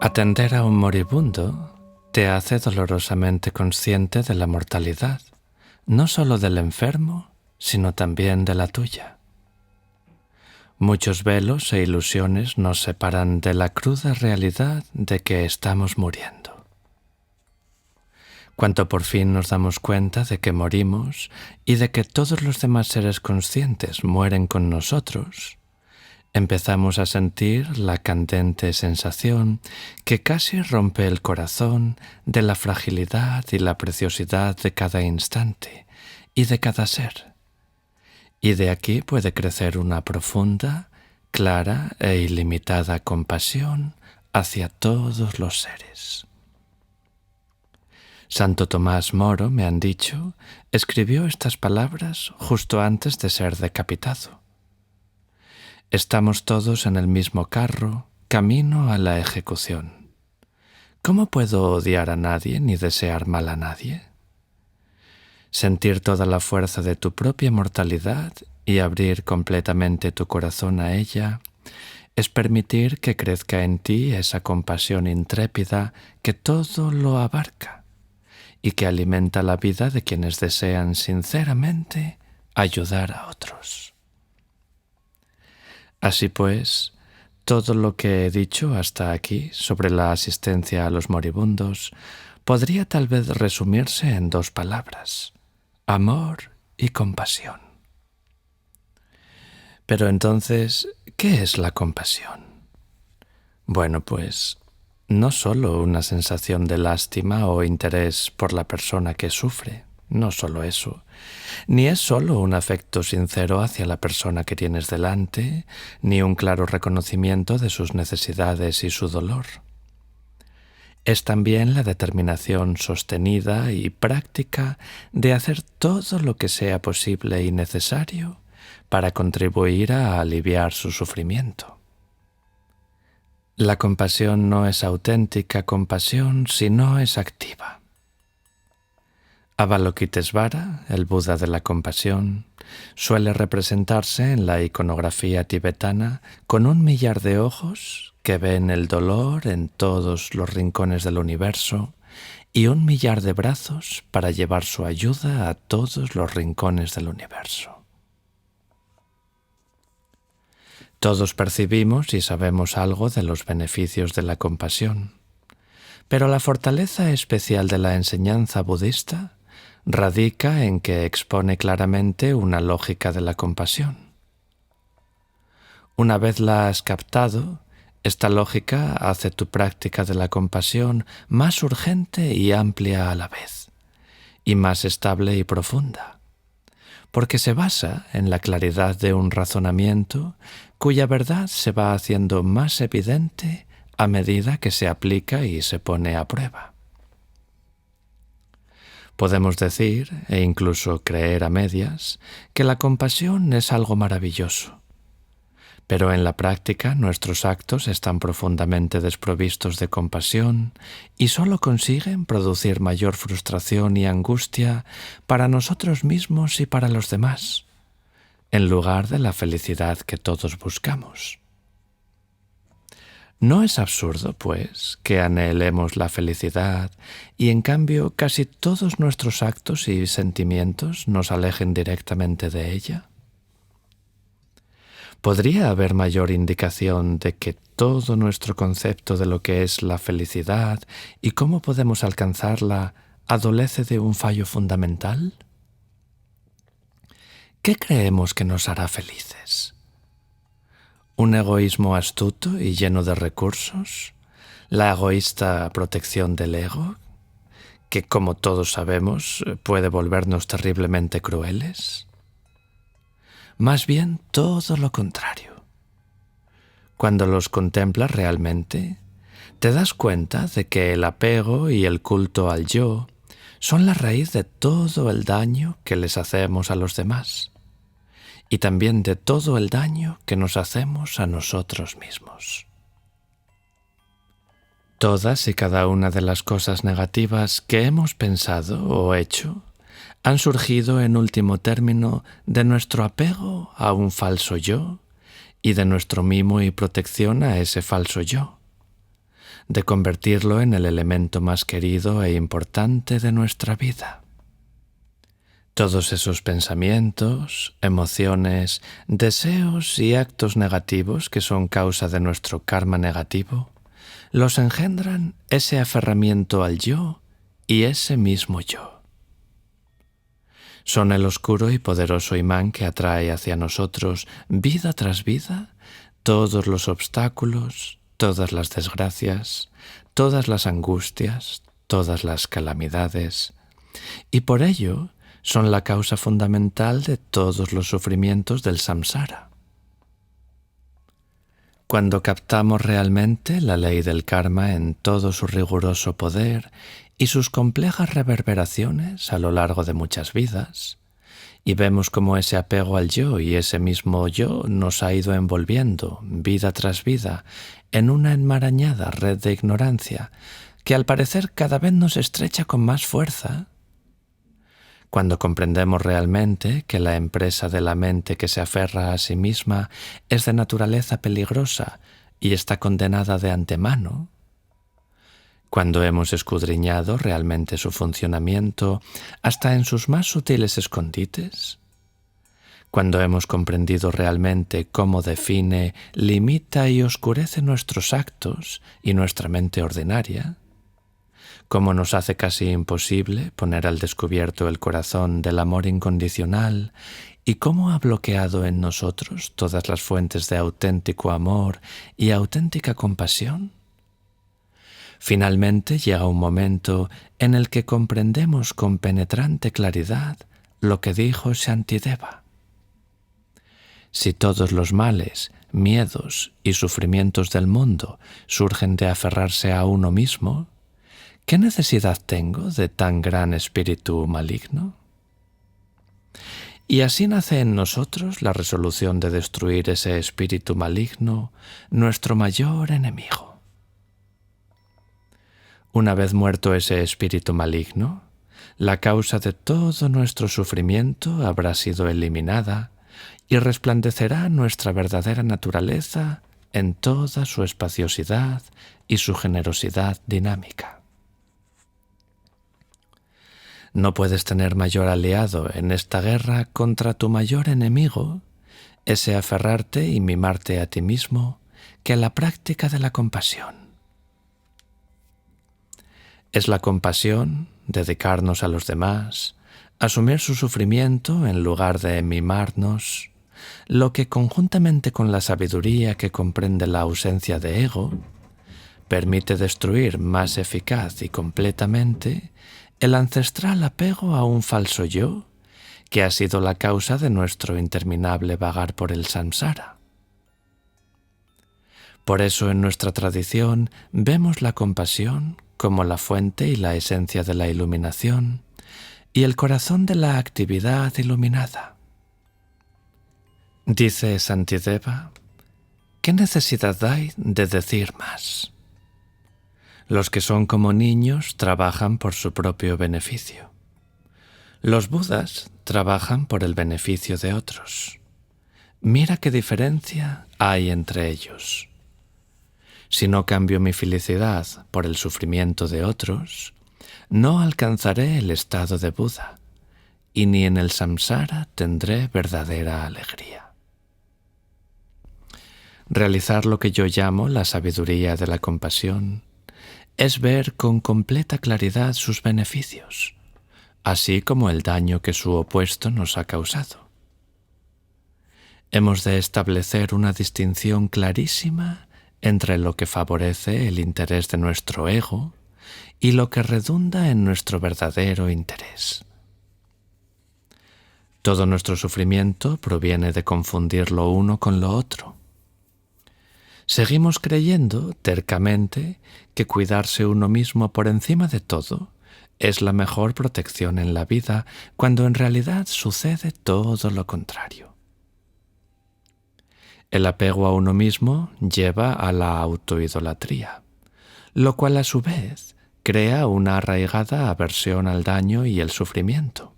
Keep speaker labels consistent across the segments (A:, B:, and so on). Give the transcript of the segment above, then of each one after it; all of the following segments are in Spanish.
A: Atender a un moribundo te hace dolorosamente consciente de la mortalidad, no solo del enfermo, sino también de la tuya. Muchos velos e ilusiones nos separan de la cruda realidad de que estamos muriendo. Cuando por fin nos damos cuenta de que morimos y de que todos los demás seres conscientes mueren con nosotros, empezamos a sentir la candente sensación que casi rompe el corazón de la fragilidad y la preciosidad de cada instante y de cada ser. Y de aquí puede crecer una profunda, clara e ilimitada compasión hacia todos los seres. Santo Tomás Moro, me han dicho, escribió estas palabras justo antes de ser decapitado. Estamos todos en el mismo carro, camino a la ejecución. ¿Cómo puedo odiar a nadie ni desear mal a nadie? Sentir toda la fuerza de tu propia mortalidad y abrir completamente tu corazón a ella es permitir que crezca en ti esa compasión intrépida que todo lo abarca y que alimenta la vida de quienes desean sinceramente ayudar a otros. Así pues, todo lo que he dicho hasta aquí sobre la asistencia a los moribundos podría tal vez resumirse en dos palabras: amor y compasión. Pero entonces, ¿qué es la compasión? Bueno, pues no solo una sensación de lástima o interés por la persona que sufre, no solo eso, ni es solo un afecto sincero hacia la persona que tienes delante, ni un claro reconocimiento de sus necesidades y su dolor. Es también la determinación sostenida y práctica de hacer todo lo que sea posible y necesario para contribuir a aliviar su sufrimiento. La compasión no es auténtica compasión si no es activa. Avalokitesvara, el Buda de la compasión, suele representarse en la iconografía tibetana con 1 millar de ojos que ven el dolor en todos los rincones del universo y 1 millar de brazos para llevar su ayuda a todos los rincones del universo. Todos percibimos y sabemos algo de los beneficios de la compasión, pero la fortaleza especial de la enseñanza budista radica en que expone claramente una lógica de la compasión. Una vez la has captado, esta lógica hace tu práctica de la compasión más urgente y amplia a la vez, y más estable y profunda, porque se basa en la claridad de un razonamiento cuya verdad se va haciendo más evidente a medida que se aplica y se pone a prueba. Podemos decir, e incluso creer a medias, que la compasión es algo maravilloso, pero en la práctica nuestros actos están profundamente desprovistos de compasión y solo consiguen producir mayor frustración y angustia para nosotros mismos y para los demás, en lugar de la felicidad que todos buscamos. ¿No es absurdo, pues, que anhelemos la felicidad y, en cambio, casi todos nuestros actos y sentimientos nos alejen directamente de ella? ¿Podría haber mayor indicación de que todo nuestro concepto de lo que es la felicidad y cómo podemos alcanzarla adolece de un fallo fundamental? ¿Qué creemos que nos hará felices? ¿Un egoísmo astuto y lleno de recursos? ¿La egoísta protección del ego, que, como todos sabemos, puede volvernos terriblemente crueles? Más bien todo lo contrario. Cuando los contemplas realmente, te das cuenta de que el apego y el culto al yo son la raíz de todo el daño que les hacemos a los demás, y también de todo el daño que nos hacemos a nosotros mismos. Todas y cada una de las cosas negativas que hemos pensado o hecho han surgido en último término de nuestro apego a un falso yo y de nuestro mimo y protección a ese falso yo. de convertirlo en el elemento más querido e importante de nuestra vida. Todos esos pensamientos, emociones, deseos y actos negativos que son causa de nuestro karma negativo, los engendran ese aferramiento al yo y ese mismo yo. Son el oscuro y poderoso imán que atrae hacia nosotros, vida tras vida, todos los obstáculos, todas las desgracias, todas las angustias, todas las calamidades, y por ello son la causa fundamental de todos los sufrimientos del samsara. Cuando captamos realmente la ley del karma en todo su riguroso poder y sus complejas reverberaciones a lo largo de muchas vidas, y vemos cómo ese apego al yo y ese mismo yo nos ha ido envolviendo, vida tras vida, en una enmarañada red de ignorancia que al parecer cada vez nos estrecha con más fuerza, cuando comprendemos realmente que la empresa de la mente que se aferra a sí misma es de naturaleza peligrosa y está condenada de antemano, cuando hemos escudriñado realmente su funcionamiento hasta en sus más sutiles escondites, cuando hemos comprendido realmente cómo define, limita y oscurece nuestros actos y nuestra mente ordinaria, cómo nos hace casi imposible poner al descubierto el corazón del amor incondicional y cómo ha bloqueado en nosotros todas las fuentes de auténtico amor y auténtica compasión. Finalmente llega un momento en el que comprendemos con penetrante claridad lo que dijo Shantideva. Si todos los males, miedos y sufrimientos del mundo surgen de aferrarse a uno mismo, ¿qué necesidad tengo de tan gran espíritu maligno? Y así nace en nosotros la resolución de destruir ese espíritu maligno, nuestro mayor enemigo. Una vez muerto ese espíritu maligno, la causa de todo nuestro sufrimiento habrá sido eliminada y resplandecerá nuestra verdadera naturaleza en toda su espaciosidad y su generosidad dinámica. No puedes tener mayor aliado en esta guerra contra tu mayor enemigo, ese aferrarte y mimarte a ti mismo, que la práctica de la compasión. Es la compasión, dedicarnos a los demás, asumir su sufrimiento en lugar de mimarnos, lo que conjuntamente con la sabiduría que comprende la ausencia de ego, permite destruir más eficaz y completamente el ancestral apego a un falso yo, que ha sido la causa de nuestro interminable vagar por el samsara. Por eso en nuestra tradición vemos la compasión como la fuente y la esencia de la iluminación y el corazón de la actividad iluminada. Dice Shantideva, ¿qué necesidad hay de decir más? Los que son como niños trabajan por su propio beneficio. Los budas trabajan por el beneficio de otros. Mira qué diferencia hay entre ellos. Si no cambio mi felicidad por el sufrimiento de otros, no alcanzaré el estado de Buda, y ni en el samsara tendré verdadera alegría. Realizar lo que yo llamo la sabiduría de la compasión es ver con completa claridad sus beneficios, así como el daño que su opuesto nos ha causado. Hemos de establecer una distinción clarísima entre lo que favorece el interés de nuestro ego y lo que redunda en nuestro verdadero interés. Todo nuestro sufrimiento proviene de confundir lo uno con lo otro. Seguimos creyendo tercamente que cuidarse uno mismo por encima de todo es la mejor protección en la vida, cuando en realidad sucede todo lo contrario. El apego a uno mismo lleva a la autoidolatría, lo cual a su vez crea una arraigada aversión al daño y el sufrimiento.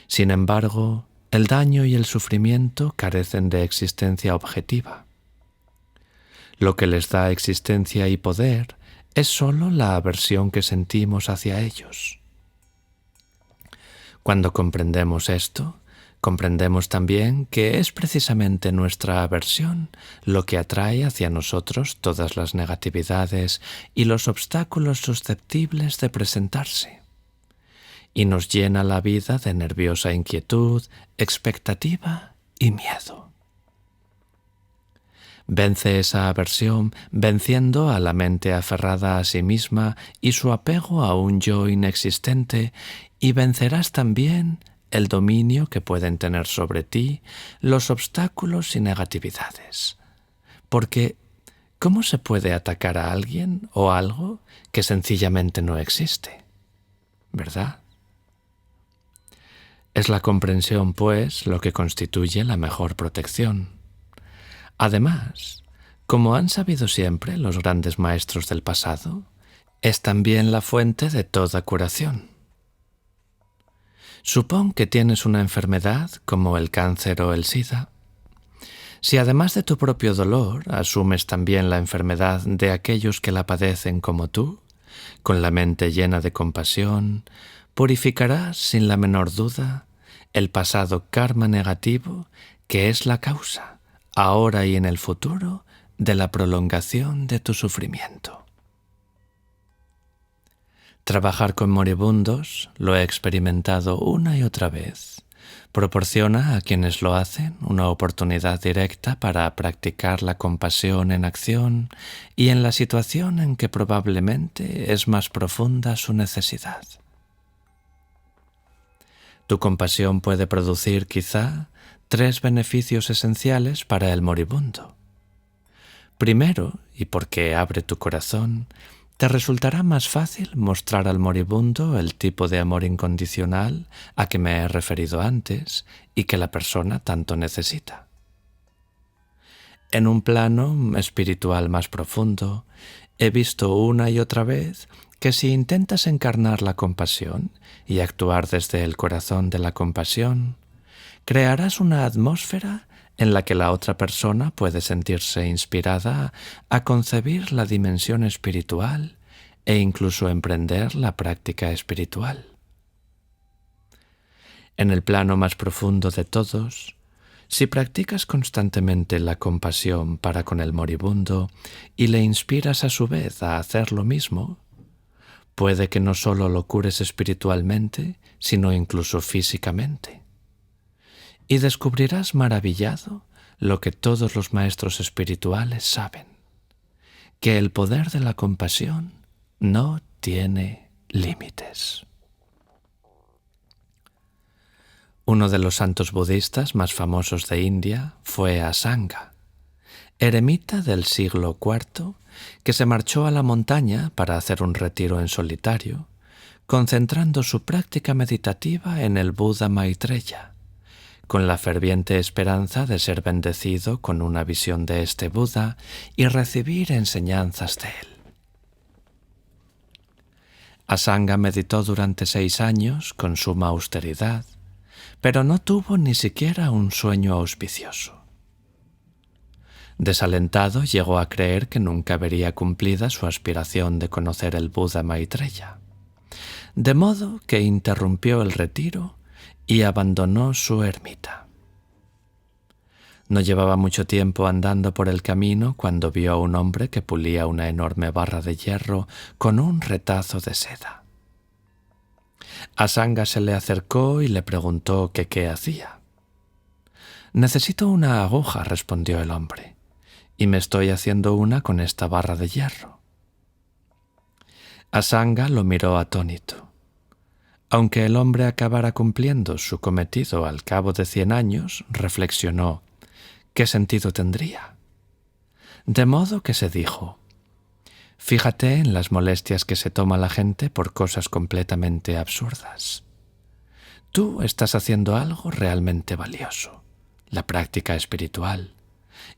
A: Sin embargo, el daño y el sufrimiento carecen de existencia objetiva. Lo que les da existencia y poder es sólo la aversión que sentimos hacia ellos. Cuando comprendemos esto, comprendemos también que es precisamente nuestra aversión lo que atrae hacia nosotros todas las negatividades y los obstáculos susceptibles de presentarse, y nos llena la vida de nerviosa inquietud, expectativa y miedo. Vence esa aversión venciendo a la mente aferrada a sí misma y su apego a un yo inexistente, y vencerás también el dominio que pueden tener sobre ti los obstáculos y negatividades. Porque, ¿cómo se puede atacar a alguien o algo que sencillamente no existe? ¿Verdad? Es la comprensión, pues, lo que constituye la mejor protección. Además, como han sabido siempre los grandes maestros del pasado, es también la fuente de toda curación. Supón que tienes una enfermedad como el cáncer o el SIDA. Si además de tu propio dolor asumes también la enfermedad de aquellos que la padecen como tú, con la mente llena de compasión, purificarás sin la menor duda el pasado karma negativo que es la causa, ahora y en el futuro, de la prolongación de tu sufrimiento. Trabajar con moribundos, lo he experimentado una y otra vez, proporciona a quienes lo hacen una oportunidad directa para practicar la compasión en acción y en la situación en que probablemente es más profunda su necesidad. Tu compasión puede producir, quizá, 3 beneficios esenciales para el moribundo. Primero, y porque abre tu corazón, te resultará más fácil mostrar al moribundo el tipo de amor incondicional a que me he referido antes y que la persona tanto necesita. En un plano espiritual más profundo, he visto una y otra vez que si intentas encarnar la compasión y actuar desde el corazón de la compasión, crearás una atmósfera en la que la otra persona puede sentirse inspirada a concebir la dimensión espiritual e incluso emprender la práctica espiritual. En el plano más profundo de todos, si practicas constantemente la compasión para con el moribundo y le inspiras a su vez a hacer lo mismo, puede que no solo lo cures espiritualmente, sino incluso físicamente. Y descubrirás maravillado lo que todos los maestros espirituales saben, que el poder de la compasión no tiene límites. Uno de los santos budistas más famosos de India fue Asanga, eremita del siglo IV que se marchó a la montaña para hacer un retiro en solitario, concentrando su práctica meditativa en el Buda Maitreya, con la ferviente esperanza de ser bendecido con una visión de este Buda y recibir enseñanzas de él. Asanga meditó durante 6 años con suma austeridad, pero no tuvo ni siquiera un sueño auspicioso. Desalentado, llegó a creer que nunca vería cumplida su aspiración de conocer el Buda Maitreya, de modo que interrumpió el retiro y abandonó su ermita. No llevaba mucho tiempo andando por el camino cuando vio a un hombre que pulía una enorme barra de hierro con un retazo de seda. Asanga se le acercó y le preguntó que qué hacía. «Necesito una aguja», respondió el hombre, «y me estoy haciendo una con esta barra de hierro». Asanga lo miró atónito. Aunque el hombre acabara cumpliendo su cometido al cabo de 100 años, reflexionó, ¿qué sentido tendría? De modo que se dijo, fíjate en las molestias que se toma la gente por cosas completamente absurdas. Tú estás haciendo algo realmente valioso, la práctica espiritual,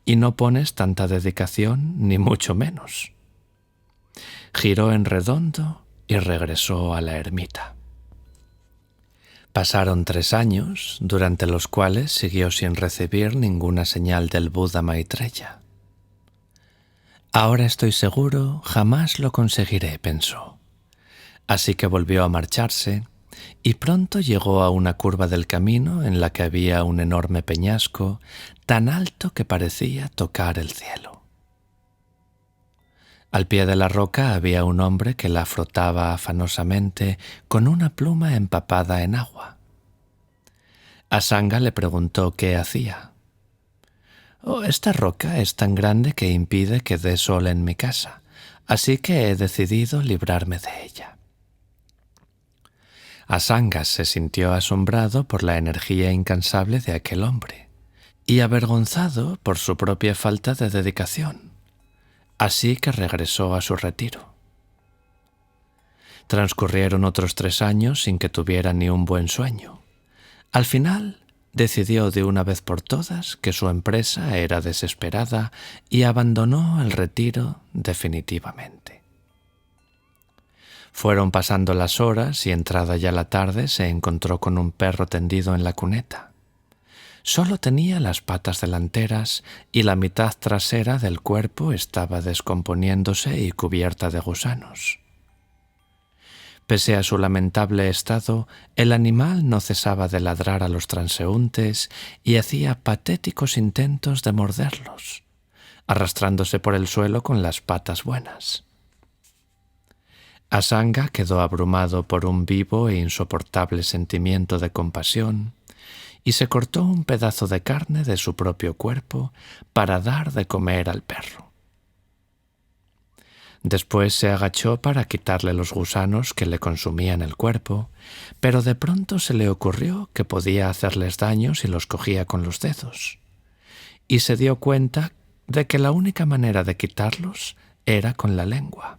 A: y no pones tanta dedicación ni mucho menos. Giró en redondo y regresó a la ermita. Pasaron 3 años, durante los cuales siguió sin recibir ninguna señal del Buda Maitreya. Ahora estoy seguro, jamás lo conseguiré, pensó. Así que volvió a marcharse y pronto llegó a una curva del camino en la que había un enorme peñasco tan alto que parecía tocar el cielo. Al pie de la roca había un hombre que la frotaba afanosamente con una pluma empapada en agua. Asanga le preguntó qué hacía. «Oh, esta roca es tan grande que impide que dé sol en mi casa, así que he decidido librarme de ella». Asanga se sintió asombrado por la energía incansable de aquel hombre y avergonzado por su propia falta de dedicación, así que regresó a su retiro. Transcurrieron otros 3 años sin que tuviera ni un buen sueño. Al final, decidió de una vez por todas que su empresa era desesperada y abandonó el retiro definitivamente. Fueron pasando las horas y entrada ya la tarde se encontró con un perro tendido en la cuneta. Solo tenía las patas delanteras y la mitad trasera del cuerpo estaba descomponiéndose y cubierta de gusanos. Pese a su lamentable estado, el animal no cesaba de ladrar a los transeúntes y hacía patéticos intentos de morderlos, arrastrándose por el suelo con las patas buenas. Asanga quedó abrumado por un vivo e insoportable sentimiento de compasión y se cortó un pedazo de carne de su propio cuerpo para dar de comer al perro. Después se agachó para quitarle los gusanos que le consumían el cuerpo, pero de pronto se le ocurrió que podía hacerles daño si los cogía con los dedos, y se dio cuenta de que la única manera de quitarlos era con la lengua.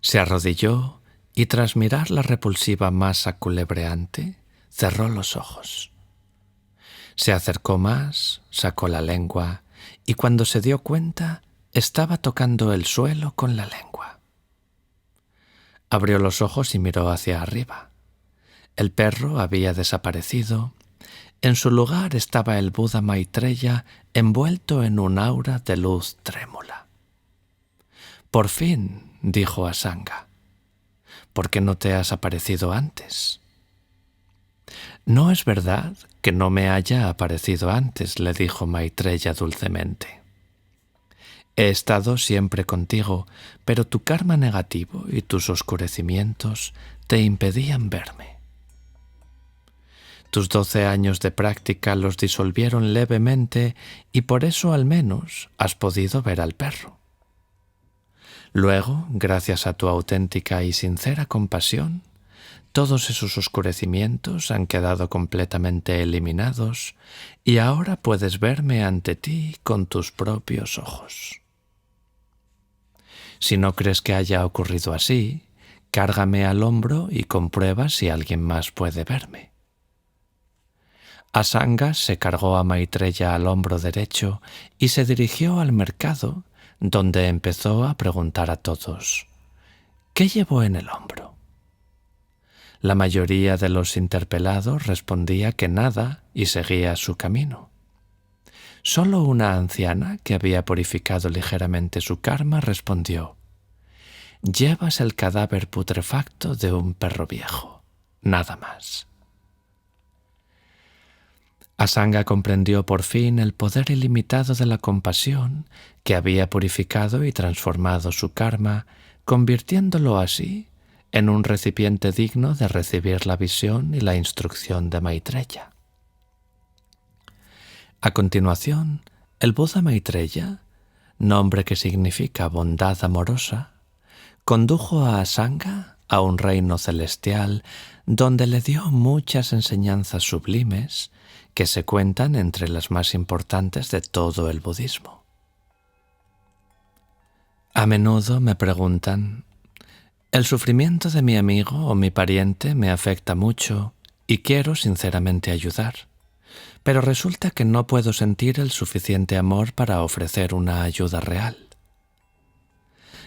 A: Se arrodilló y tras mirar la repulsiva masa culebreante, cerró los ojos. Se acercó más, sacó la lengua y cuando se dio cuenta estaba tocando el suelo con la lengua. Abrió los ojos y miró hacia arriba. El perro había desaparecido. En su lugar estaba el Buda Maitreya envuelto en un aura de luz trémula. «Por fin», dijo Asanga. «¿Por qué no te has aparecido antes?» «No es verdad que no me haya aparecido antes», le dijo Maitreya dulcemente. «He estado siempre contigo, pero tu karma negativo y tus oscurecimientos te impedían verme. Tus 12 años de práctica los disolvieron levemente y por eso al menos has podido ver al perro. Luego, gracias a tu auténtica y sincera compasión, todos esos oscurecimientos han quedado completamente eliminados y ahora puedes verme ante ti con tus propios ojos. Si no crees que haya ocurrido así, cárgame al hombro y comprueba si alguien más puede verme». Asanga se cargó a Maitreya al hombro derecho y se dirigió al mercado, donde empezó a preguntar a todos: «¿Qué llevó en el hombro?». La mayoría de los interpelados respondía que nada y seguía su camino. Solo una anciana, que había purificado ligeramente su karma, respondió: «Llevas el cadáver putrefacto de un perro viejo, nada más». Asanga comprendió por fin el poder ilimitado de la compasión que había purificado y transformado su karma, convirtiéndolo así en un recipiente digno de recibir la visión y la instrucción de Maitreya. A continuación, el Buda Maitreya, nombre que significa bondad amorosa, condujo a Asanga a un reino celestial donde le dio muchas enseñanzas sublimes que se cuentan entre las más importantes de todo el budismo. A menudo me preguntan: «El sufrimiento de mi amigo o mi pariente me afecta mucho y quiero sinceramente ayudar, pero resulta que no puedo sentir el suficiente amor para ofrecer una ayuda real.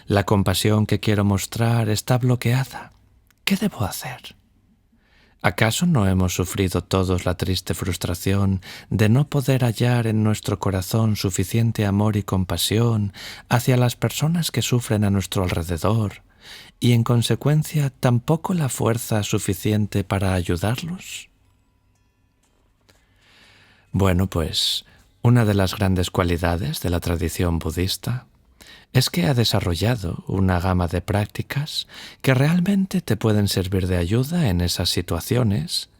A: La compasión que quiero mostrar está bloqueada. ¿Qué debo hacer?». ¿Acaso no hemos sufrido todos la triste frustración de no poder hallar en nuestro corazón suficiente amor y compasión hacia las personas que sufren a nuestro alrededor y, en consecuencia, tampoco la fuerza suficiente para ayudarlos? Bueno, pues, una de las grandes cualidades de la tradición budista es que ha desarrollado una gama de prácticas que realmente te pueden servir de ayuda en esas situaciones,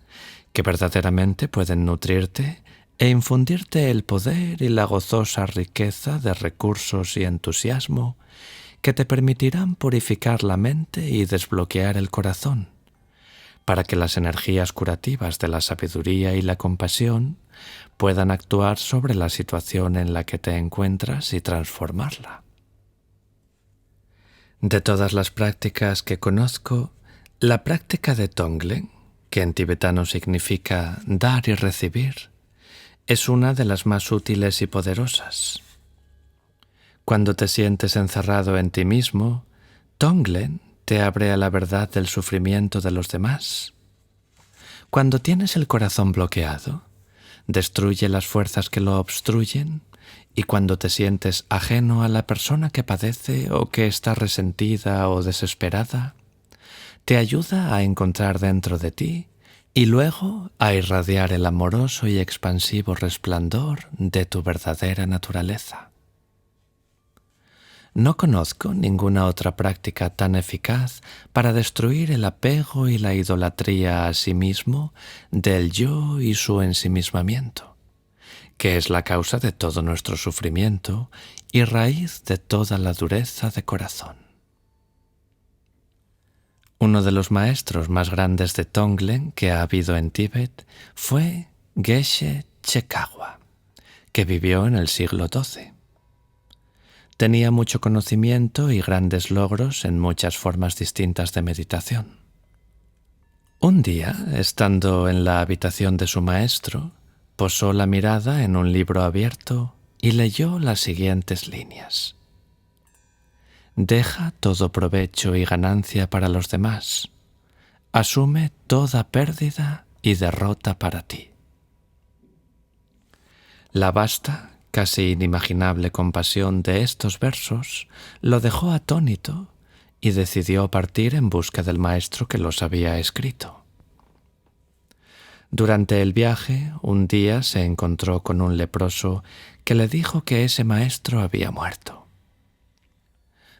A: que verdaderamente pueden nutrirte e infundirte el poder y la gozosa riqueza de recursos y entusiasmo que te permitirán purificar la mente y desbloquear el corazón, para que las energías curativas de la sabiduría y la compasión puedan actuar sobre la situación en la que te encuentras y transformarla. De todas las prácticas que conozco, la práctica de Tonglen, que en tibetano significa dar y recibir, es una de las más útiles y poderosas. Cuando te sientes encerrado en ti mismo, Tonglen te abre a la verdad del sufrimiento de los demás. Cuando tienes el corazón bloqueado, destruye las fuerzas que lo obstruyen, y cuando te sientes ajeno a la persona que padece o que está resentida o desesperada, te ayuda a encontrar dentro de ti y luego a irradiar el amoroso y expansivo resplandor de tu verdadera naturaleza. No conozco ninguna otra práctica tan eficaz para destruir el apego y la idolatría a sí mismo del yo y su ensimismamiento, que es la causa de todo nuestro sufrimiento y raíz de toda la dureza de corazón. Uno de los maestros más grandes de Tonglen que ha habido en Tíbet fue Geshe Chekagwa, que vivió en el siglo XII. Tenía mucho conocimiento y grandes logros en muchas formas distintas de meditación. Un día, estando en la habitación de su maestro, posó la mirada en un libro abierto y leyó las siguientes líneas: Deja todo provecho y ganancia para los demás. Asume toda pérdida y derrota para ti. La vasta, casi inimaginable compasión de estos versos lo dejó atónito y decidió partir en busca del maestro que los había escrito. Durante el viaje, un día se encontró con un leproso que le dijo que ese maestro había muerto.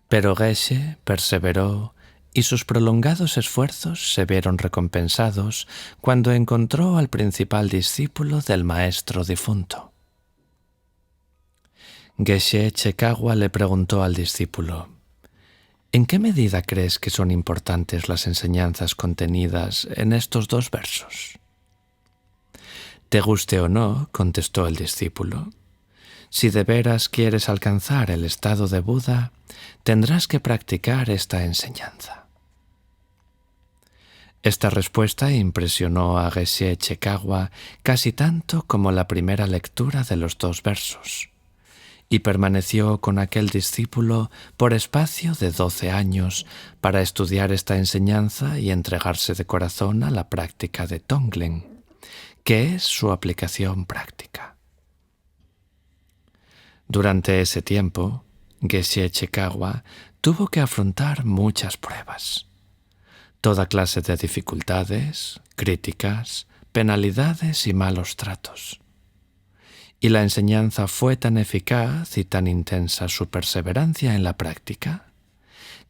A: Pero Geshe perseveró y sus prolongados esfuerzos se vieron recompensados cuando encontró al principal discípulo del maestro difunto. Geshe Chekagwa le preguntó al discípulo: ¿en qué medida crees que son importantes las enseñanzas contenidas en estos dos versos? Te guste o no, contestó el discípulo, si de veras quieres alcanzar el estado de Buda, tendrás que practicar esta enseñanza. Esta respuesta impresionó a Geshe Chekagwa casi tanto como la primera lectura de los dos versos, y permaneció con aquel discípulo por espacio de 12 años para estudiar esta enseñanza y entregarse de corazón a la práctica de Tonglen, que es su aplicación práctica. Durante ese tiempo, Geshe Chekagwa tuvo que afrontar muchas pruebas, toda clase de dificultades, críticas, penalidades y malos tratos. Y la enseñanza fue tan eficaz y tan intensa su perseverancia en la práctica,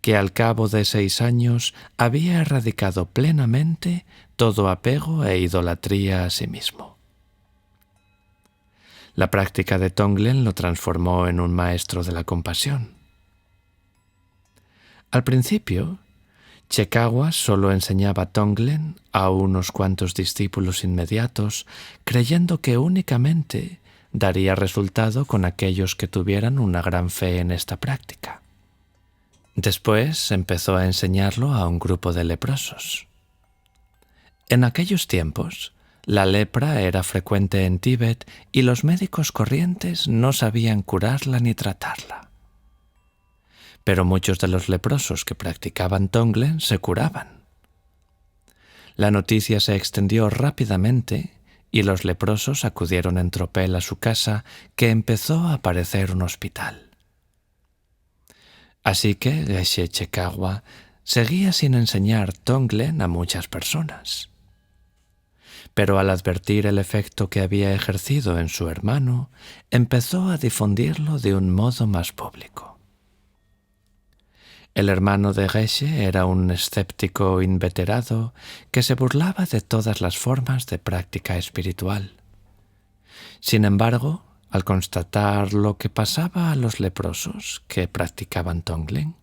A: que al cabo de 6 años había erradicado plenamente todo apego e idolatría a sí mismo. La práctica de Tonglen lo transformó en un maestro de la compasión. Al principio, Chekagwa solo enseñaba Tonglen a unos cuantos discípulos inmediatos, creyendo que únicamente daría resultado con aquellos que tuvieran una gran fe en esta práctica. Después empezó a enseñarlo a un grupo de leprosos. En aquellos tiempos, la lepra era frecuente en Tíbet y los médicos corrientes no sabían curarla ni tratarla. Pero muchos de los leprosos que practicaban Tonglen se curaban. La noticia se extendió rápidamente y los leprosos acudieron en tropel a su casa, que empezó a parecer un hospital. Así que Geshe Chekawa seguía sin enseñar Tonglen a muchas personas. Pero al advertir el efecto que había ejercido en su hermano, empezó a difundirlo de un modo más público. El hermano de Geshe era un escéptico inveterado que se burlaba de todas las formas de práctica espiritual. Sin embargo, al constatar lo que pasaba a los leprosos que practicaban Tonglen,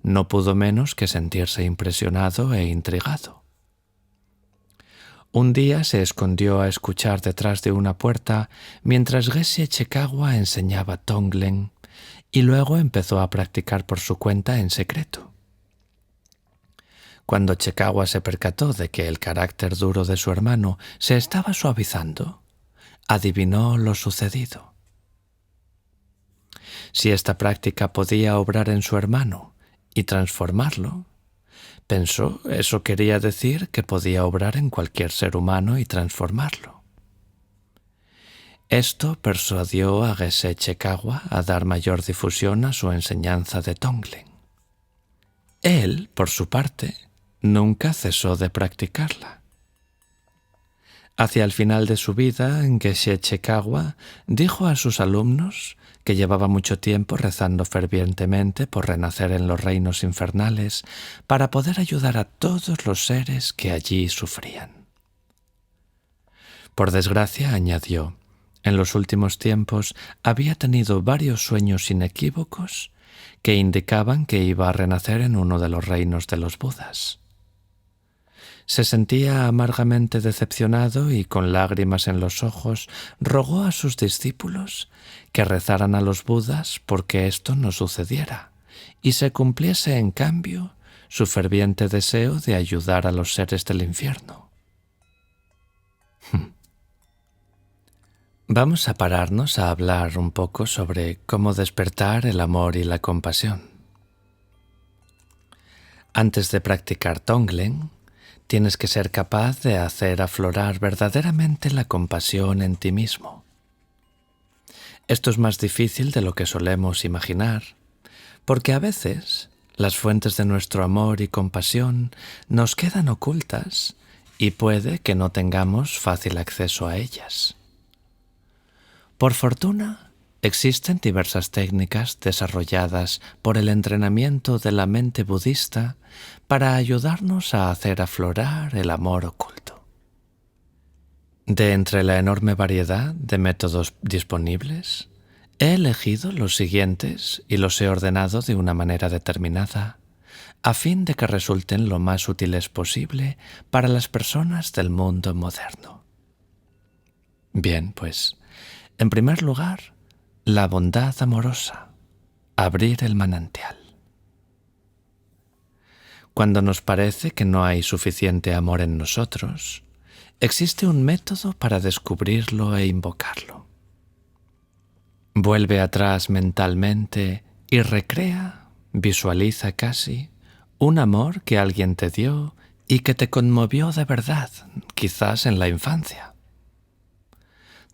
A: no pudo menos que sentirse impresionado e intrigado. Un día se escondió a escuchar detrás de una puerta mientras Geshe Chekawa enseñaba Tonglen, y luego empezó a practicar por su cuenta en secreto. Cuando Chekawa se percató de que el carácter duro de su hermano se estaba suavizando, adivinó lo sucedido. Si esta práctica podía obrar en su hermano y transformarlo, pensó, eso quería decir que podía obrar en cualquier ser humano y transformarlo. Esto persuadió a Geshe Chekawa a dar mayor difusión a su enseñanza de Tonglen. Él, por su parte, nunca cesó de practicarla. Hacia el final de su vida, Geshe Chekawa dijo a sus alumnos que llevaba mucho tiempo rezando fervientemente por renacer en los reinos infernales para poder ayudar a todos los seres que allí sufrían. Por desgracia, añadió, en los últimos tiempos había tenido varios sueños inequívocos que indicaban que iba a renacer en uno de los reinos de los Budas. Se sentía amargamente decepcionado y con lágrimas en los ojos rogó a sus discípulos que rezaran a los Budas porque esto no sucediera y se cumpliese en cambio su ferviente deseo de ayudar a los seres del infierno. Vamos a pararnos a hablar un poco sobre cómo despertar el amor y la compasión. Antes de practicar Tonglen, tienes que ser capaz de hacer aflorar verdaderamente la compasión en ti mismo. Esto es más difícil de lo que solemos imaginar, porque a veces las fuentes de nuestro amor y compasión nos quedan ocultas y puede que no tengamos fácil acceso a ellas. Por fortuna, existen diversas técnicas desarrolladas por el entrenamiento de la mente budista para ayudarnos a hacer aflorar el amor oculto. De entre la enorme variedad de métodos disponibles, he elegido los siguientes y los he ordenado de una manera determinada, a fin de que resulten lo más útiles posible para las personas del mundo moderno. Bien, pues, en primer lugar, la bondad amorosa, abrir el manantial. Cuando nos parece que no hay suficiente amor en nosotros, existe un método para descubrirlo e invocarlo. Vuelve atrás mentalmente y recrea, visualiza casi, un amor que alguien te dio y que te conmovió de verdad, quizás en la infancia.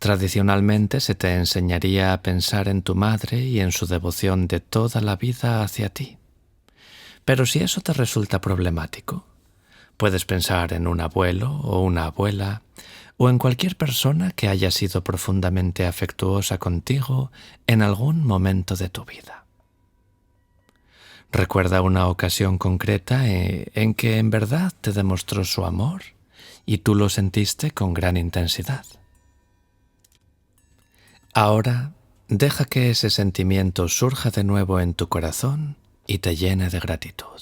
A: Tradicionalmente se te enseñaría a pensar en tu madre y en su devoción de toda la vida hacia ti. Pero si eso te resulta problemático, puedes pensar en un abuelo o una abuela o en cualquier persona que haya sido profundamente afectuosa contigo en algún momento de tu vida. Recuerda una ocasión concreta en que en verdad te demostró su amor y tú lo sentiste con gran intensidad. Ahora, deja que ese sentimiento surja de nuevo en tu corazón y te llene de gratitud.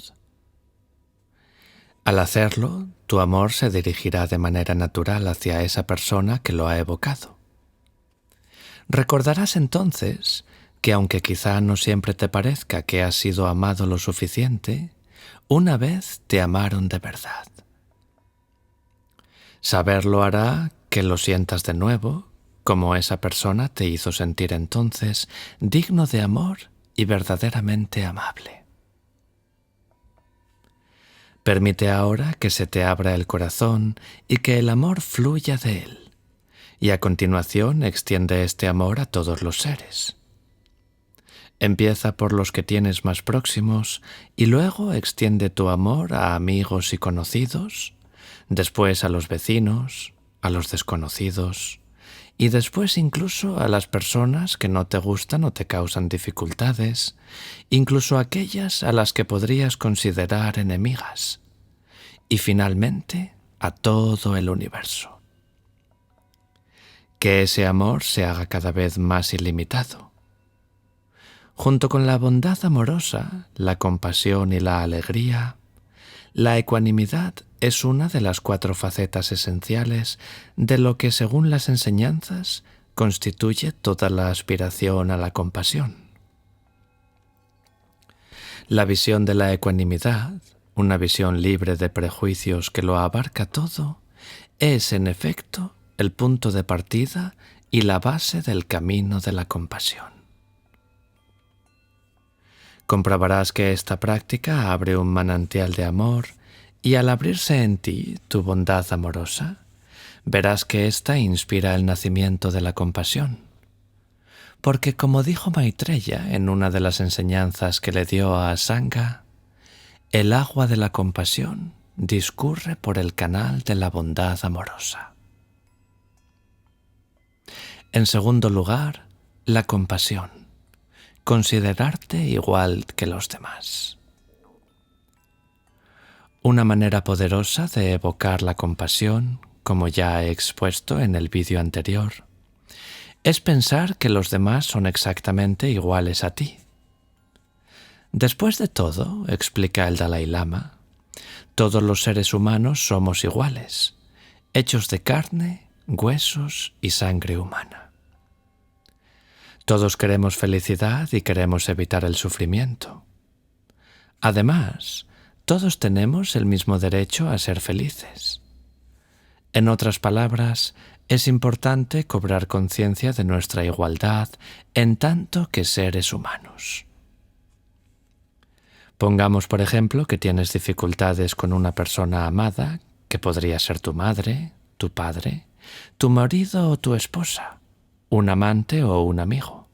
A: Al hacerlo, tu amor se dirigirá de manera natural hacia esa persona que lo ha evocado. Recordarás entonces que aunque quizá no siempre te parezca que has sido amado lo suficiente, una vez te amaron de verdad. Saberlo hará que lo sientas de nuevo, como esa persona te hizo sentir entonces, digno de amor y verdaderamente amable. Permite ahora que se te abra el corazón y que el amor fluya de él. Y a continuación extiende este amor a todos los seres. Empieza por los que tienes más próximos y luego extiende tu amor a amigos y conocidos, después a los vecinos, a los desconocidos y después incluso a las personas que no te gustan o te causan dificultades, incluso aquellas a las que podrías considerar enemigas, y finalmente a todo el universo. Que ese amor se haga cada vez más ilimitado. Junto con la bondad amorosa, la compasión y la alegría, la ecuanimidad es una de las 4 facetas esenciales de lo que, según las enseñanzas, constituye toda la aspiración a la compasión. La visión de la ecuanimidad, una visión libre de prejuicios que lo abarca todo, es, en efecto, el punto de partida y la base del camino de la compasión. Comprobarás que esta práctica abre un manantial de amor y al abrirse en ti tu bondad amorosa, verás que ésta inspira el nacimiento de la compasión. Porque como dijo Maitreya en una de las enseñanzas que le dio a Asanga, el agua de la compasión discurre por el canal de la bondad amorosa. En segundo lugar, la compasión. Considerarte igual que los demás. Una manera poderosa de evocar la compasión, como ya he expuesto en el vídeo anterior, es pensar que los demás son exactamente iguales a ti. Después de todo, explica el Dalai Lama, todos los seres humanos somos iguales, hechos de carne, huesos y sangre humana. Todos queremos felicidad y queremos evitar el sufrimiento. Además, todos tenemos el mismo derecho a ser felices. En otras palabras, es importante cobrar conciencia de nuestra igualdad en tanto que seres humanos. Pongamos, por ejemplo, que tienes dificultades con una persona amada, que podría ser tu madre, tu padre, tu marido o tu esposa, un amante o un amigo.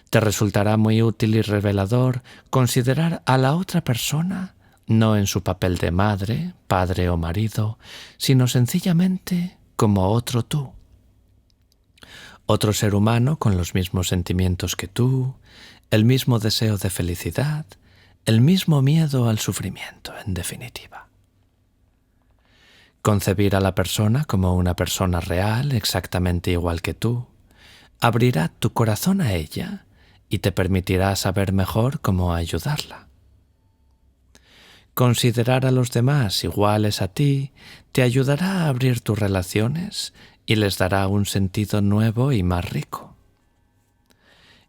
A: Te resultará muy útil y revelador considerar a la otra persona no en su papel de madre, padre o marido, sino sencillamente como otro tú. Otro ser humano con los mismos sentimientos que tú, el mismo deseo de felicidad, el mismo miedo al sufrimiento, en definitiva. Concebir a la persona como una persona real, exactamente igual que tú, abrirá tu corazón a ella y te permitirá saber mejor cómo ayudarla. Considerar a los demás iguales a ti te ayudará a abrir tus relaciones y les dará un sentido nuevo y más rico.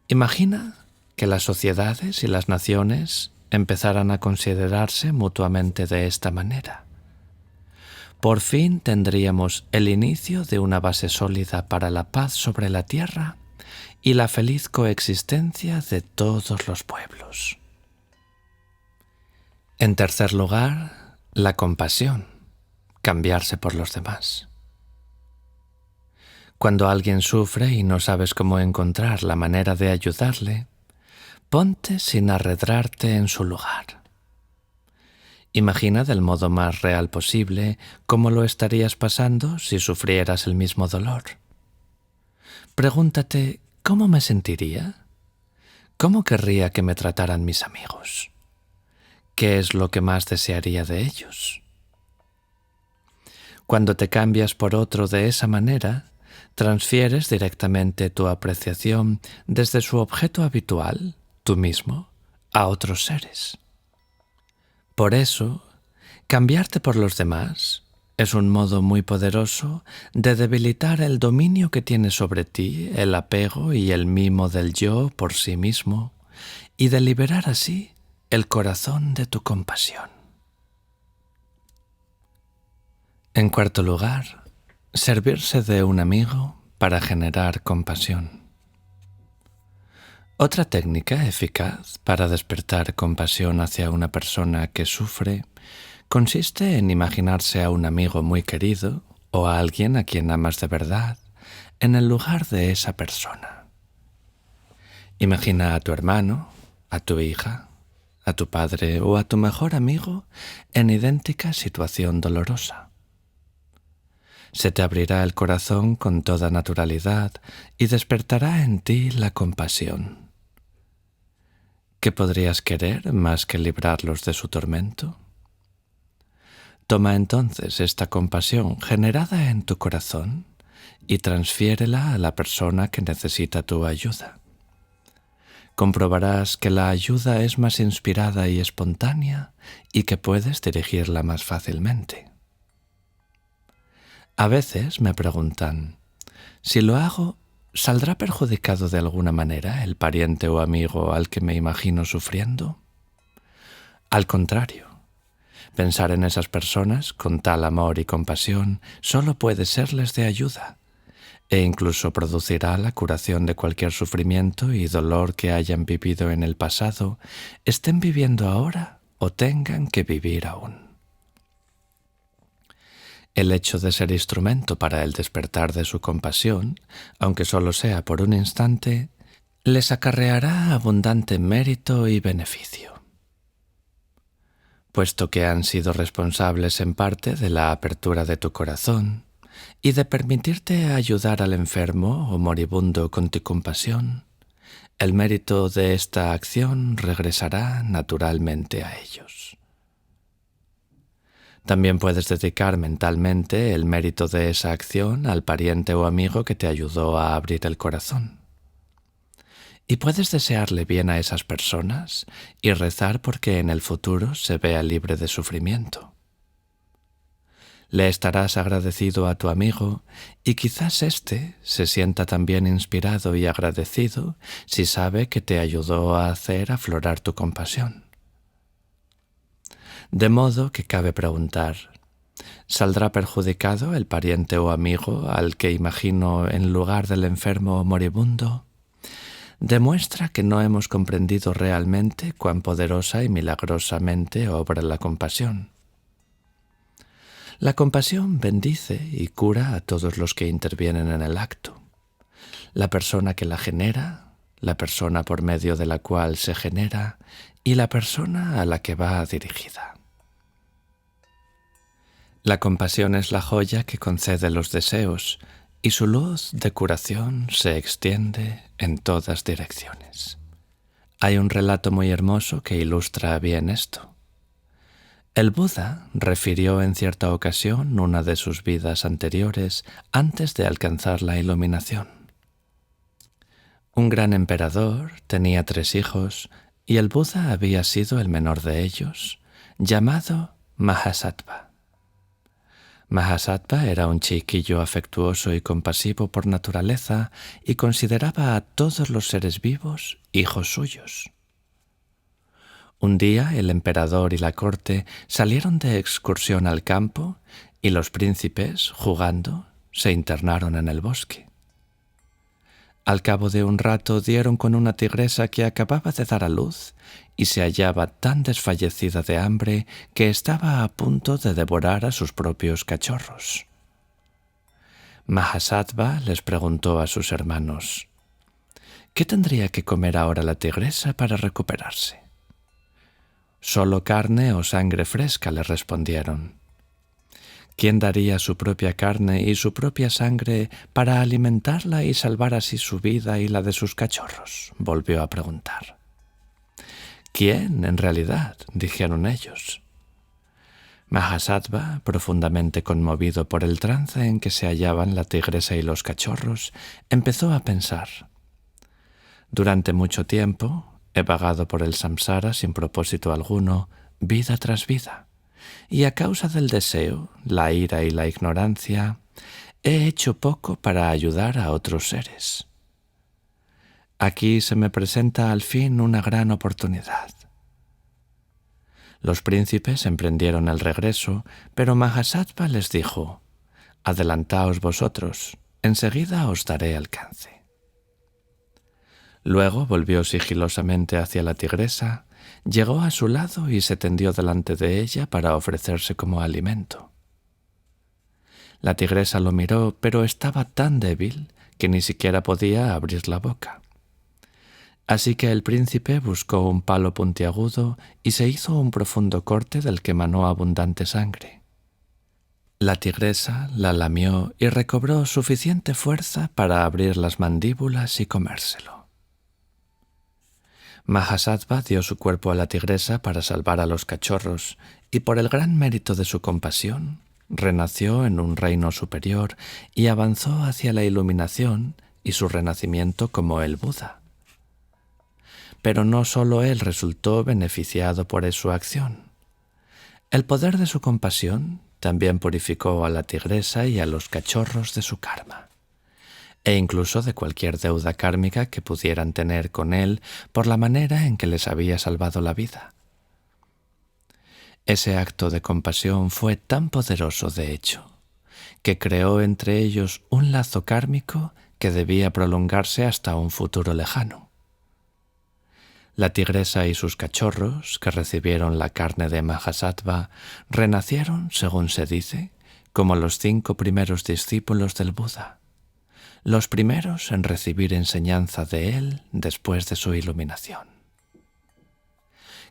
A: Imagina que las sociedades y las naciones empezaran a considerarse mutuamente de esta manera. Por fin tendríamos el inicio de una base sólida para la paz sobre la tierra y la feliz coexistencia de todos los pueblos. En tercer lugar, la compasión, cambiarse por los demás. Cuando alguien sufre y no sabes cómo encontrar la manera de ayudarle, ponte sin arredrarte en su lugar. Imagina del modo más real posible cómo lo estarías pasando si sufrieras el mismo dolor. Pregúntate, ¿cómo me sentiría? ¿Cómo querría que me trataran mis amigos? ¿Qué es lo que más desearía de ellos? Cuando te cambias por otro de esa manera, transfieres directamente tu apreciación desde su objeto habitual, tú mismo, a otros seres. Por eso, cambiarte por los demás es un modo muy poderoso de debilitar el dominio que tiene sobre ti el apego y el mimo del yo por sí mismo y de liberar así el corazón de tu compasión. En cuarto lugar, servirse de un amigo para generar compasión. Otra técnica eficaz para despertar compasión hacia una persona que sufre consiste en imaginarse a un amigo muy querido o a alguien a quien amas de verdad en el lugar de esa persona. Imagina a tu hermano, a tu hija, a tu padre o a tu mejor amigo en idéntica situación dolorosa. Se te abrirá el corazón con toda naturalidad y despertará en ti la compasión. ¿Qué podrías querer más que librarlos de su tormento? Toma entonces esta compasión generada en tu corazón y transfiérela a la persona que necesita tu ayuda. Comprobarás que la ayuda es más inspirada y espontánea y que puedes dirigirla más fácilmente. A veces me preguntan, si lo hago, ¿saldrá perjudicado de alguna manera el pariente o amigo al que me imagino sufriendo? Al contrario, pensar en esas personas con tal amor y compasión solo puede serles de ayuda, e incluso producirá la curación de cualquier sufrimiento y dolor que hayan vivido en el pasado, estén viviendo ahora o tengan que vivir aún. El hecho de ser instrumento para el despertar de su compasión, aunque solo sea por un instante, les acarreará abundante mérito y beneficio. Puesto que han sido responsables en parte de la apertura de tu corazón y de permitirte ayudar al enfermo o moribundo con tu compasión, el mérito de esta acción regresará naturalmente a ellos. También puedes dedicar mentalmente el mérito de esa acción al pariente o amigo que te ayudó a abrir el corazón. Y puedes desearle bien a esas personas y rezar porque en el futuro se vea libre de sufrimiento. Le estarás agradecido a tu amigo y quizás éste se sienta también inspirado y agradecido si sabe que te ayudó a hacer aflorar tu compasión. De modo que cabe preguntar, ¿saldrá perjudicado el pariente o amigo al que imagino en lugar del enfermo o moribundo? Demuestra que no hemos comprendido realmente cuán poderosa y milagrosamente obra la compasión. La compasión bendice y cura a todos los que intervienen en el acto. La persona que la genera, la persona por medio de la cual se genera y la persona a la que va dirigida. La compasión es la joya que concede los deseos y su luz de curación se extiende en todas direcciones. Hay un relato muy hermoso que ilustra bien esto. El Buda refirió en cierta ocasión una de sus vidas anteriores antes de alcanzar la iluminación. Un gran emperador tenía 3 hijos y el Buda había sido el menor de ellos, llamado Mahasattva. Mahasattva era un chiquillo afectuoso y compasivo por naturaleza y consideraba a todos los seres vivos hijos suyos. Un día el emperador y la corte salieron de excursión al campo y los príncipes, jugando, se internaron en el bosque. Al cabo de un rato dieron con una tigresa que acababa de dar a luz y se hallaba tan desfallecida de hambre que estaba a punto de devorar a sus propios cachorros. Mahasattva les preguntó a sus hermanos, ¿qué tendría que comer ahora la tigresa para recuperarse? Solo carne o sangre fresca, le respondieron. ¿Quién daría su propia carne y su propia sangre para alimentarla y salvar así su vida y la de sus cachorros?, volvió a preguntar. ¿Quién, en realidad?, dijeron ellos. Mahasattva, profundamente conmovido por el trance en que se hallaban la tigresa y los cachorros, empezó a pensar. Durante mucho tiempo he vagado por el samsara sin propósito alguno, vida tras vida, y a causa del deseo, la ira y la ignorancia, he hecho poco para ayudar a otros seres. Aquí se me presenta al fin una gran oportunidad. Los príncipes emprendieron el regreso, pero Mahasattva les dijo, «Adelantaos vosotros, enseguida os daré alcance». Luego volvió sigilosamente hacia la tigresa, llegó a su lado y se tendió delante de ella para ofrecerse como alimento. La tigresa lo miró, pero estaba tan débil que ni siquiera podía abrir la boca. Así que el príncipe buscó un palo puntiagudo y se hizo un profundo corte del que manó abundante sangre. La tigresa la lamió y recobró suficiente fuerza para abrir las mandíbulas y comérselo. Mahasattva dio su cuerpo a la tigresa para salvar a los cachorros y por el gran mérito de su compasión, renació en un reino superior y avanzó hacia la iluminación y su renacimiento como el Buda. Pero no solo él resultó beneficiado por su acción. El poder de su compasión también purificó a la tigresa y a los cachorros de su karma, e incluso de cualquier deuda kármica que pudieran tener con él por la manera en que les había salvado la vida. Ese acto de compasión fue tan poderoso, de hecho, que creó entre ellos un lazo kármico que debía prolongarse hasta un futuro lejano. La tigresa y sus cachorros, que recibieron la carne de Mahasattva, renacieron, según se dice, como los 5 primeros discípulos del Buda, los primeros en recibir enseñanza de él después de su iluminación.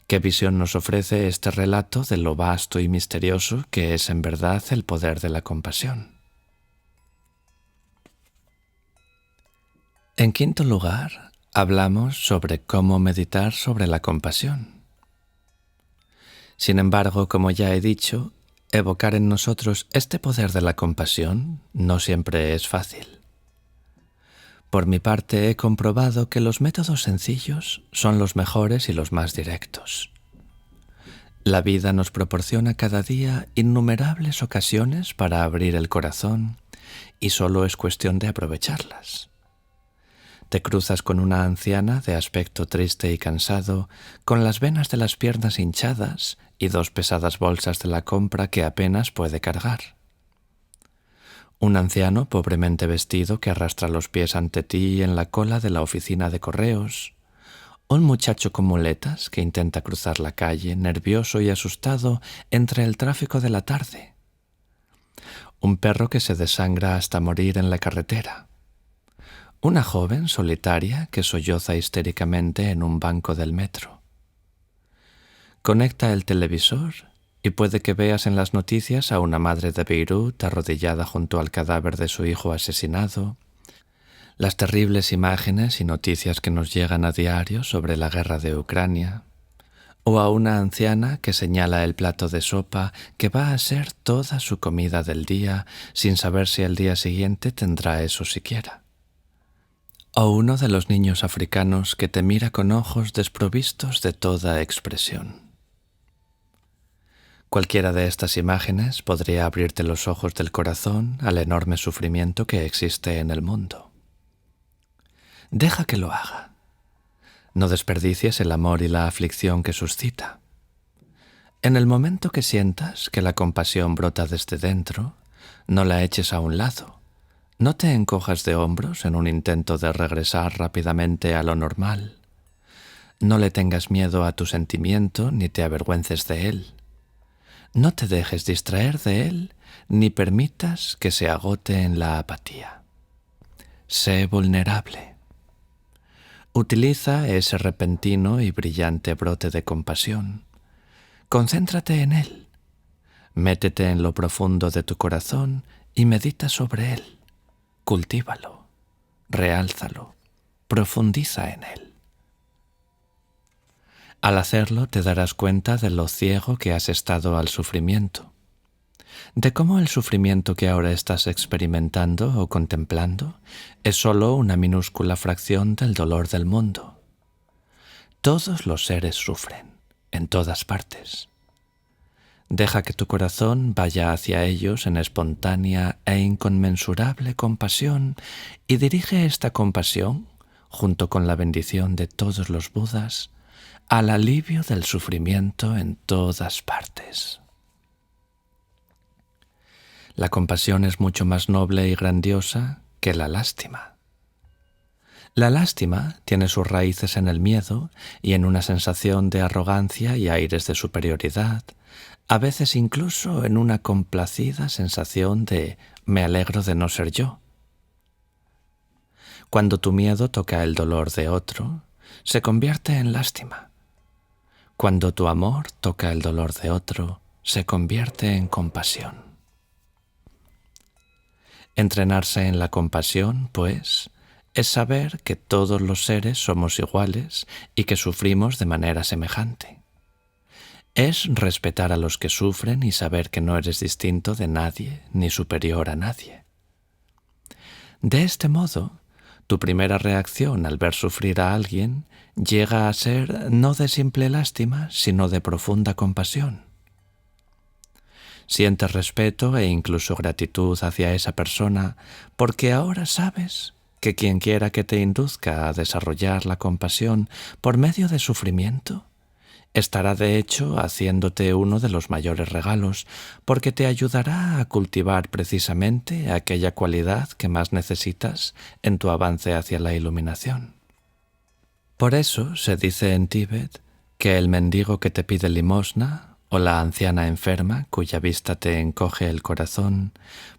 A: ¿Qué visión nos ofrece este relato de lo vasto y misterioso que es en verdad el poder de la compasión? En quinto lugar, hablamos sobre cómo meditar sobre la compasión. Sin embargo, como ya he dicho, evocar en nosotros este poder de la compasión no siempre es fácil. Por mi parte, he comprobado que los métodos sencillos son los mejores y los más directos. La vida nos proporciona cada día innumerables ocasiones para abrir el corazón y solo es cuestión de aprovecharlas. Te cruzas con una anciana de aspecto triste y cansado, con las venas de las piernas hinchadas y 2 pesadas bolsas de la compra que apenas puede cargar. Un anciano pobremente vestido que arrastra los pies ante ti en la cola de la oficina de correos. Un muchacho con muletas que intenta cruzar la calle, nervioso y asustado entre el tráfico de la tarde. Un perro que se desangra hasta morir en la carretera. Una joven solitaria que solloza histéricamente en un banco del metro. Conecta el televisor y puede que veas en las noticias a una madre de Beirut arrodillada junto al cadáver de su hijo asesinado, las terribles imágenes y noticias que nos llegan a diario sobre la guerra de Ucrania, o a una anciana que señala el plato de sopa que va a ser toda su comida del día sin saber si al día siguiente tendrá eso siquiera. O uno de los niños africanos que te mira con ojos desprovistos de toda expresión. Cualquiera de estas imágenes podría abrirte los ojos del corazón al enorme sufrimiento que existe en el mundo. Deja que lo haga. No desperdicies el amor y la aflicción que suscita. En el momento que sientas que la compasión brota desde dentro, no la eches a un lado. No te encojas de hombros en un intento de regresar rápidamente a lo normal. No le tengas miedo a tu sentimiento ni te avergüences de él. No te dejes distraer de él, ni permitas que se agote en la apatía. Sé vulnerable. Utiliza ese repentino y brillante brote de compasión. Concéntrate en él. Métete en lo profundo de tu corazón y medita sobre él. Cultívalo, reálzalo, profundiza en él. Al hacerlo te darás cuenta de lo ciego que has estado al sufrimiento, de cómo el sufrimiento que ahora estás experimentando o contemplando es solo una minúscula fracción del dolor del mundo. Todos los seres sufren, en todas partes. Deja que tu corazón vaya hacia ellos en espontánea e inconmensurable compasión y dirige esta compasión, junto con la bendición de todos los Budas, al alivio del sufrimiento en todas partes. La compasión es mucho más noble y grandiosa que la lástima. La lástima tiene sus raíces en el miedo y en una sensación de arrogancia y aires de superioridad, a veces incluso en una complacida sensación de «me alegro de no ser yo». Cuando tu miedo toca el dolor de otro, se convierte en lástima. Cuando tu amor toca el dolor de otro, se convierte en compasión. Entrenarse en la compasión, pues, es saber que todos los seres somos iguales y que sufrimos de manera semejante. Es respetar a los que sufren y saber que no eres distinto de nadie ni superior a nadie. De este modo, tu primera reacción al ver sufrir a alguien llega a ser no de simple lástima, sino de profunda compasión. Sientes respeto e incluso gratitud hacia esa persona porque ahora sabes que quien quiera que te induzca a desarrollar la compasión por medio de sufrimiento, estará de hecho haciéndote uno de los mayores regalos porque te ayudará a cultivar precisamente aquella cualidad que más necesitas en tu avance hacia la iluminación. Por eso se dice en Tíbet que el mendigo que te pide limosna o la anciana enferma cuya vista te encoge el corazón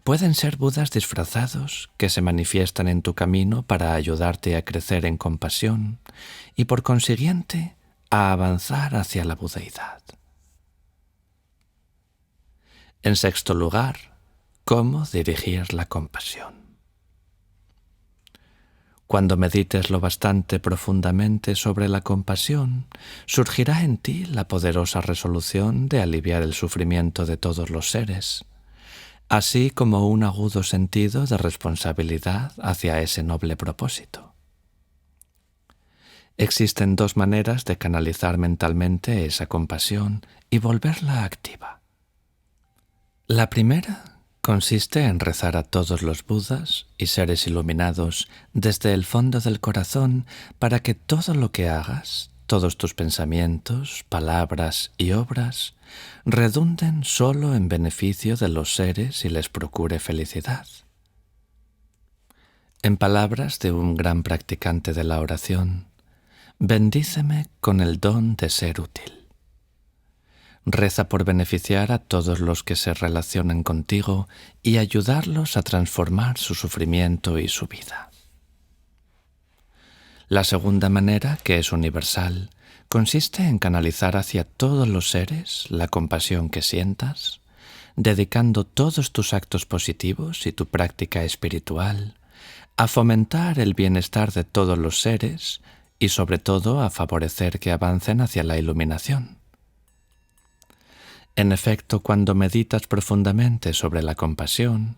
A: pueden ser budas disfrazados que se manifiestan en tu camino para ayudarte a crecer en compasión y por consiguiente a avanzar hacia la budeidad. En sexto lugar, ¿cómo dirigir la compasión? Cuando medites lo bastante profundamente sobre la compasión, surgirá en ti la poderosa resolución de aliviar el sufrimiento de todos los seres, así como un agudo sentido de responsabilidad hacia ese noble propósito. Existen dos maneras de canalizar mentalmente esa compasión y volverla activa. La primera consiste en rezar a todos los Budas y seres iluminados desde el fondo del corazón para que todo lo que hagas, todos tus pensamientos, palabras y obras, redunden solo en beneficio de los seres y les procure felicidad. En palabras de un gran practicante de la oración, bendíceme con el don de ser útil. Reza por beneficiar a todos los que se relacionan contigo y ayudarlos a transformar su sufrimiento y su vida. La segunda manera, que es universal, consiste en canalizar hacia todos los seres la compasión que sientas, dedicando todos tus actos positivos y tu práctica espiritual a fomentar el bienestar de todos los seres y sobre todo a favorecer que avancen hacia la iluminación. En efecto, cuando meditas profundamente sobre la compasión,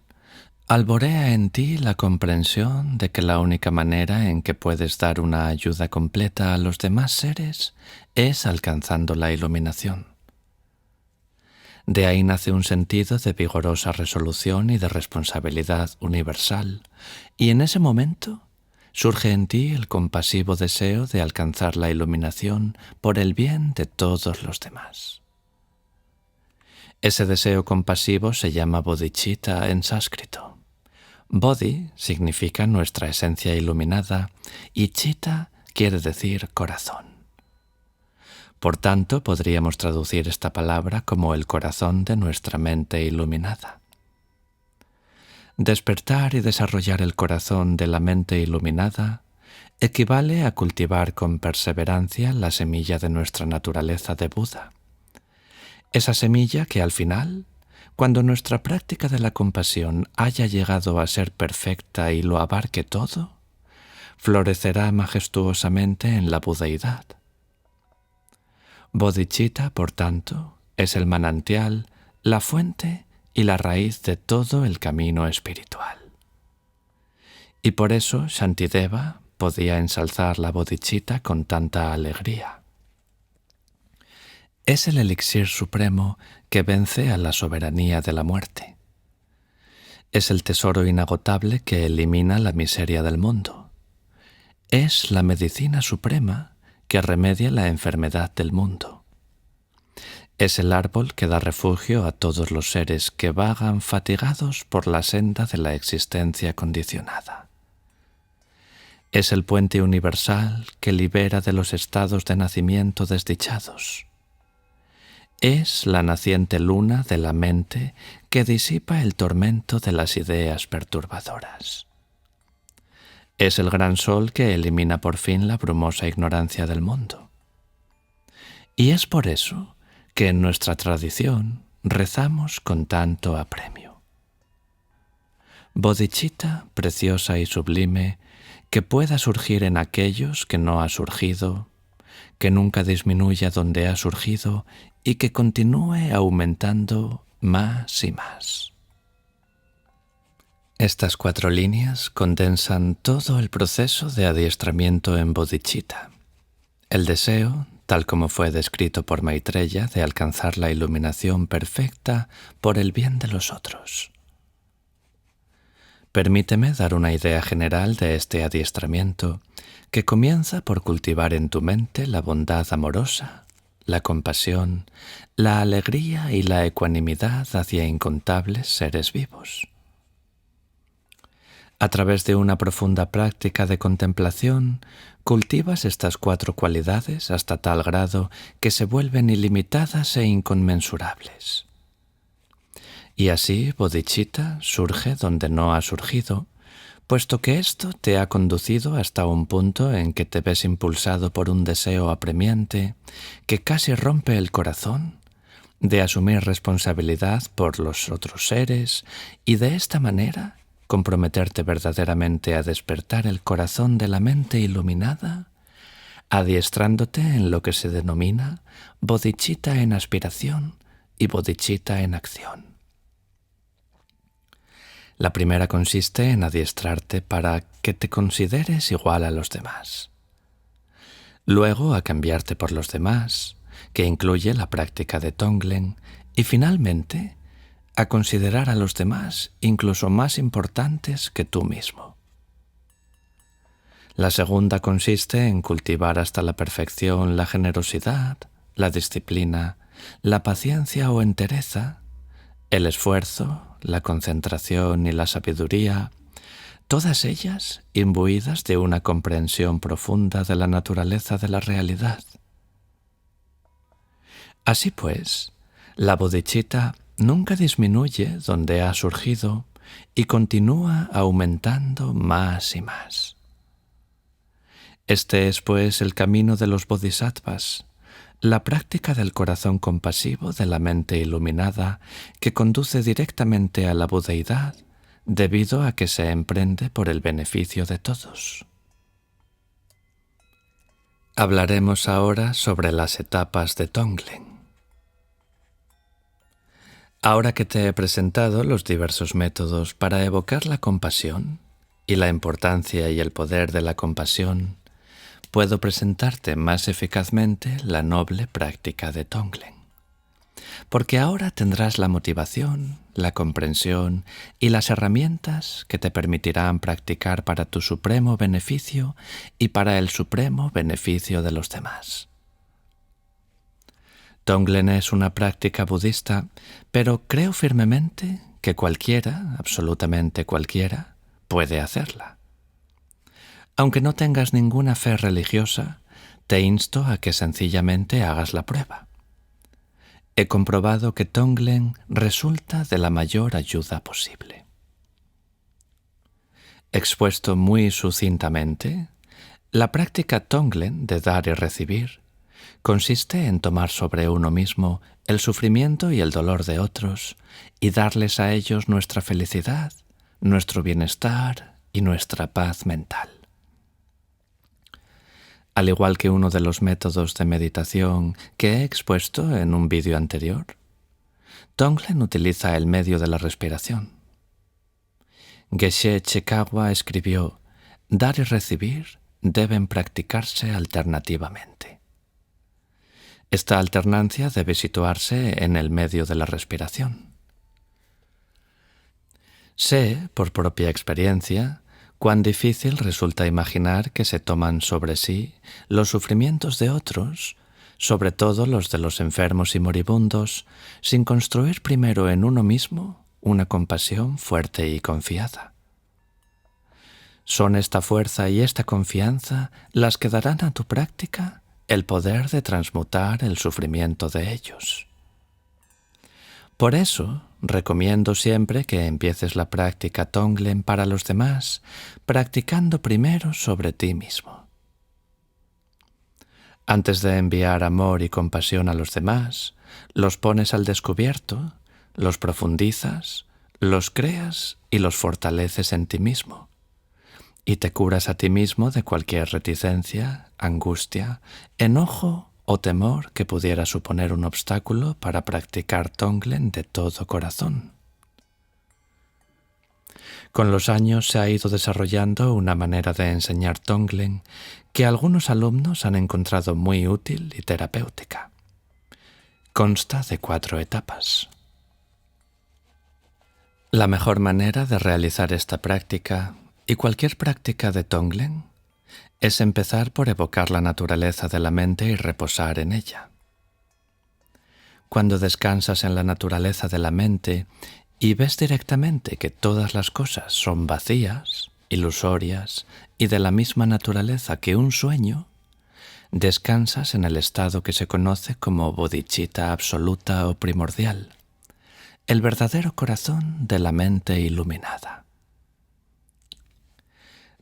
A: alborea en ti la comprensión de que la única manera en que puedes dar una ayuda completa a los demás seres es alcanzando la iluminación. De ahí nace un sentido de vigorosa resolución y de responsabilidad universal, y en ese momento surge en ti el compasivo deseo de alcanzar la iluminación por el bien de todos los demás. Ese deseo compasivo se llama bodhicitta en sánscrito. Bodhi significa nuestra esencia iluminada y chitta quiere decir corazón. Por tanto, podríamos traducir esta palabra como el corazón de nuestra mente iluminada. Despertar y desarrollar el corazón de la mente iluminada equivale a cultivar con perseverancia la semilla de nuestra naturaleza de Buda. Esa semilla que al final, cuando nuestra práctica de la compasión haya llegado a ser perfecta y lo abarque todo, florecerá majestuosamente en la budeidad. Bodhicitta, por tanto, es el manantial, la fuente y la raíz de todo el camino espiritual. Y por eso Shantideva podía ensalzar la bodhicitta con tanta alegría. Es el elixir supremo que vence a la soberanía de la muerte. Es el tesoro inagotable que elimina la miseria del mundo. Es la medicina suprema que remedia la enfermedad del mundo. Es el árbol que da refugio a todos los seres que vagan fatigados por la senda de la existencia condicionada. Es el puente universal que libera de los estados de nacimiento desdichados. Es la naciente luna de la mente que disipa el tormento de las ideas perturbadoras. Es el gran sol que elimina por fin la brumosa ignorancia del mundo. Y es por eso que en nuestra tradición rezamos con tanto apremio. Bodhicitta, preciosa y sublime, que pueda surgir en aquellos que no ha surgido, que nunca disminuya donde ha surgido y que continúe aumentando más y más. Estas 4 líneas condensan todo el proceso de adiestramiento en bodhicitta. El deseo, tal como fue descrito por Maitreya, de alcanzar la iluminación perfecta por el bien de los otros. Permíteme dar una idea general de este adiestramiento, que comienza por cultivar en tu mente la bondad amorosa, la compasión, la alegría y la ecuanimidad hacia incontables seres vivos. A través de una profunda práctica de contemplación, cultivas estas 4 cualidades hasta tal grado que se vuelven ilimitadas e inconmensurables. Y así bodhicitta surge donde no ha surgido, puesto que esto te ha conducido hasta un punto en que te ves impulsado por un deseo apremiante que casi rompe el corazón, de asumir responsabilidad por los otros seres y de esta manera comprometerte verdaderamente a despertar el corazón de la mente iluminada, adiestrándote en lo que se denomina bodhicitta en aspiración y bodhicitta en acción. La primera consiste en adiestrarte para que te consideres igual a los demás. Luego a cambiarte por los demás, que incluye la práctica de Tonglen, y finalmente a considerar a los demás incluso más importantes que tú mismo. La segunda consiste en cultivar hasta la perfección la generosidad, la disciplina, la paciencia o entereza, el esfuerzo, la concentración y la sabiduría, todas ellas imbuidas de una comprensión profunda de la naturaleza de la realidad. Así pues, la bodhicitta nunca disminuye donde ha surgido y continúa aumentando más y más. Este es, pues, el camino de los bodhisattvas, la práctica del corazón compasivo de la mente iluminada que conduce directamente a la budeidad debido a que se emprende por el beneficio de todos. Hablaremos ahora sobre las etapas de Tonglen. Ahora que te he presentado los diversos métodos para evocar la compasión y la importancia y el poder de la compasión, puedo presentarte más eficazmente la noble práctica de Tonglen. Porque ahora tendrás la motivación, la comprensión y las herramientas que te permitirán practicar para tu supremo beneficio y para el supremo beneficio de los demás. Tonglen es una práctica budista, pero creo firmemente que cualquiera, absolutamente cualquiera, puede hacerla. Aunque no tengas ninguna fe religiosa, te insto a que sencillamente hagas la prueba. He comprobado que Tonglen resulta de la mayor ayuda posible. Expuesto muy sucintamente, la práctica Tonglen de dar y recibir consiste en tomar sobre uno mismo el sufrimiento y el dolor de otros y darles a ellos nuestra felicidad, nuestro bienestar y nuestra paz mental. Al igual que uno de los métodos de meditación que he expuesto en un vídeo anterior, Tonglen utiliza el medio de la respiración. Geshe Chekawa escribió: «Dar y recibir deben practicarse alternativamente». Esta alternancia debe situarse en el medio de la respiración. Sé, por propia experiencia, cuán difícil resulta imaginar que se toman sobre sí los sufrimientos de otros, sobre todo los de los enfermos y moribundos, sin construir primero en uno mismo una compasión fuerte y confiada. Son esta fuerza y esta confianza las que darán a tu práctica el poder de transmutar el sufrimiento de ellos. Por eso, recomiendo siempre que empieces la práctica Tonglen para los demás, practicando primero sobre ti mismo. Antes de enviar amor y compasión a los demás, los pones al descubierto, los profundizas, los creas y los fortaleces en ti mismo. Y te curas a ti mismo de cualquier reticencia, angustia, enojo o temor que pudiera suponer un obstáculo para practicar Tonglen de todo corazón. Con los años se ha ido desarrollando una manera de enseñar Tonglen que algunos alumnos han encontrado muy útil y terapéutica. Consta de 4 etapas. La mejor manera de realizar esta práctica y cualquier práctica de Tonglen es empezar por evocar la naturaleza de la mente y reposar en ella. Cuando descansas en la naturaleza de la mente y ves directamente que todas las cosas son vacías, ilusorias y de la misma naturaleza que un sueño, descansas en el estado que se conoce como bodhicitta absoluta o primordial, el verdadero corazón de la mente iluminada.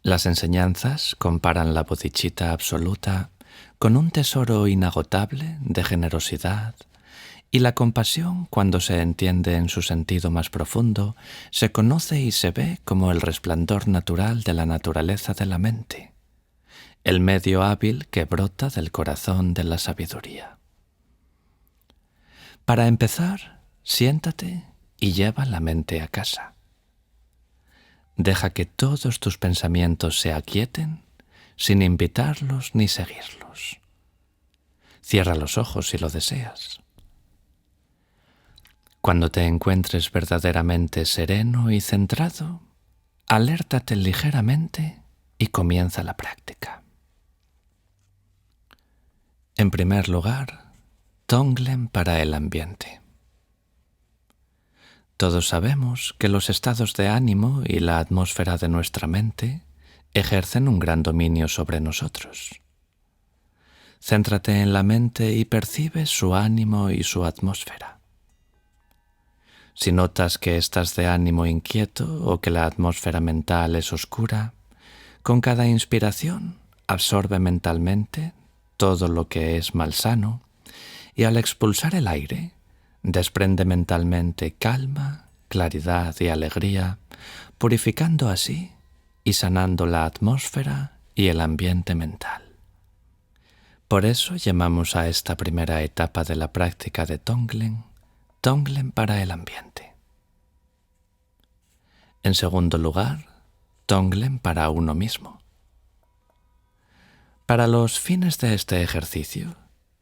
A: Las enseñanzas comparan la bodhicitta absoluta con un tesoro inagotable de generosidad, y la compasión, cuando se entiende en su sentido más profundo, se conoce y se ve como el resplandor natural de la naturaleza de la mente, el medio hábil que brota del corazón de la sabiduría. Para empezar, siéntate y lleva la mente a casa. Deja que todos tus pensamientos se aquieten sin invitarlos ni seguirlos. Cierra los ojos si lo deseas. Cuando te encuentres verdaderamente sereno y centrado, alértate ligeramente y comienza la práctica. En primer lugar, Tonglen para el ambiente. Todos sabemos que los estados de ánimo y la atmósfera de nuestra mente ejercen un gran dominio sobre nosotros. Céntrate en la mente y percibe su ánimo y su atmósfera. Si notas que estás de ánimo inquieto o que la atmósfera mental es oscura, con cada inspiración absorbe mentalmente todo lo que es malsano y al expulsar el aire, desprende mentalmente calma, claridad y alegría, purificando así y sanando la atmósfera y el ambiente mental. Por eso llamamos a esta primera etapa de la práctica de Tonglen, Tonglen para el ambiente. En segundo lugar, Tonglen para uno mismo. Para los fines de este ejercicio,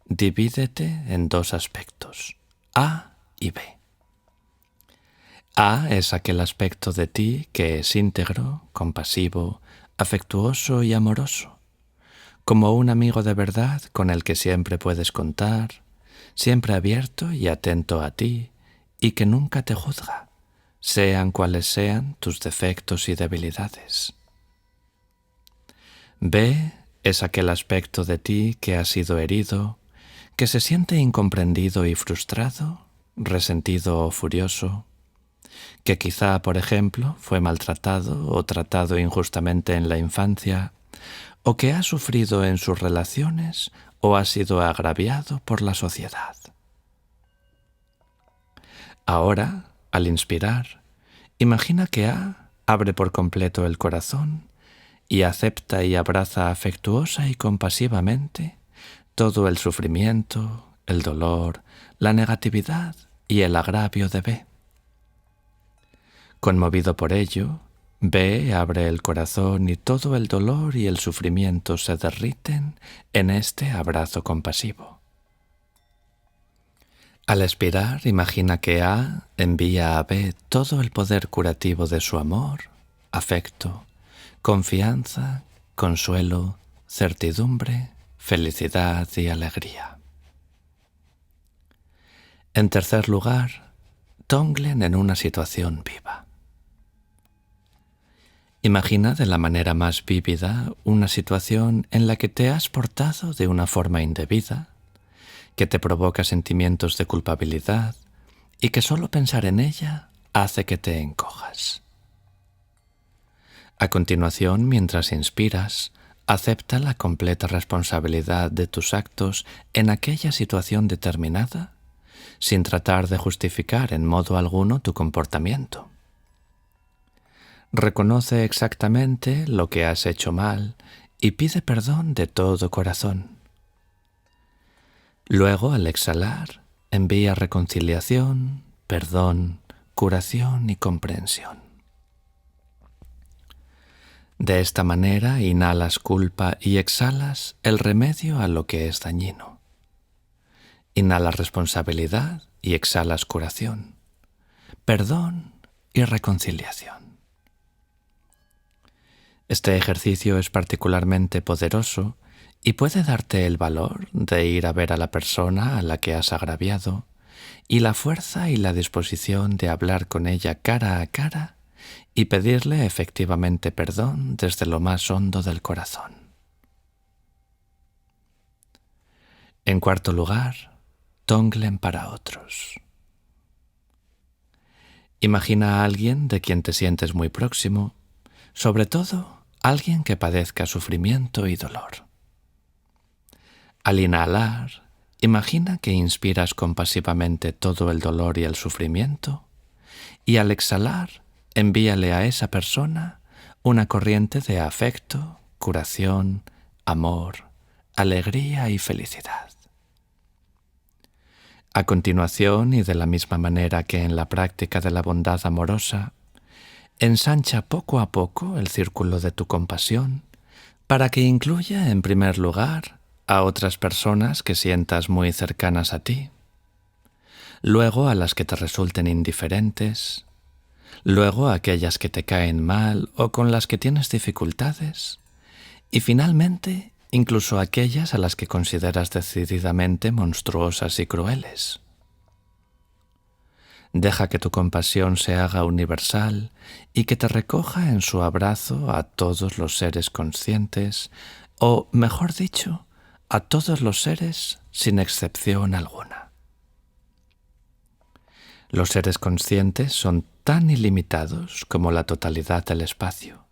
A: divídete en 2 aspectos, A y B. A es aquel aspecto de ti que es íntegro, compasivo, afectuoso y amoroso, como un amigo de verdad con el que siempre puedes contar, siempre abierto y atento a ti y que nunca te juzga, sean cuales sean tus defectos y debilidades. B es aquel aspecto de ti que ha sido herido, que se siente incomprendido y frustrado, resentido o furioso, que quizá, por ejemplo, fue maltratado o tratado injustamente en la infancia, o que ha sufrido en sus relaciones o ha sido agraviado por la sociedad. Ahora, al inspirar, imagina que A abre por completo el corazón y acepta y abraza afectuosa y compasivamente todo el sufrimiento, el dolor, la negatividad y el agravio de B. Conmovido por ello, B abre el corazón y todo el dolor y el sufrimiento se derriten en este abrazo compasivo. Al expirar, imagina que A envía a B todo el poder curativo de su amor, afecto, confianza, consuelo, certidumbre, felicidad y alegría. En tercer lugar, Tonglen en una situación viva. Imagina de la manera más vívida una situación en la que te has portado de una forma indebida, que te provoca sentimientos de culpabilidad y que solo pensar en ella hace que te encojas. A continuación, mientras inspiras, acepta la completa responsabilidad de tus actos en aquella situación determinada, sin tratar de justificar en modo alguno tu comportamiento. Reconoce exactamente lo que has hecho mal y pide perdón de todo corazón. Luego, al exhalar, envía reconciliación, perdón, curación y comprensión. De esta manera inhalas culpa y exhalas el remedio a lo que es dañino. Inhalas responsabilidad y exhalas curación, perdón y reconciliación. Este ejercicio es particularmente poderoso y puede darte el valor de ir a ver a la persona a la que has agraviado y la fuerza y la disposición de hablar con ella cara a cara y pedirle efectivamente perdón desde lo más hondo del corazón. En cuarto lugar, Tonglen para otros. Imagina a alguien de quien te sientes muy próximo, sobre todo alguien que padezca sufrimiento y dolor. Al inhalar, imagina que inspiras compasivamente todo el dolor y el sufrimiento, y al exhalar, envíale a esa persona una corriente de afecto, curación, amor, alegría y felicidad. A continuación, y de la misma manera que en la práctica de la bondad amorosa, ensancha poco a poco el círculo de tu compasión para que incluya, en primer lugar, a otras personas que sientas muy cercanas a ti, luego a las que te resulten indiferentes, luego a aquellas que te caen mal o con las que tienes dificultades, y finalmente incluso aquellas a las que consideras decididamente monstruosas y crueles. Deja que tu compasión se haga universal y que te recoja en su abrazo a todos los seres conscientes, o, mejor dicho, a todos los seres sin excepción alguna. Los seres conscientes son tan ilimitados como la totalidad del espacio.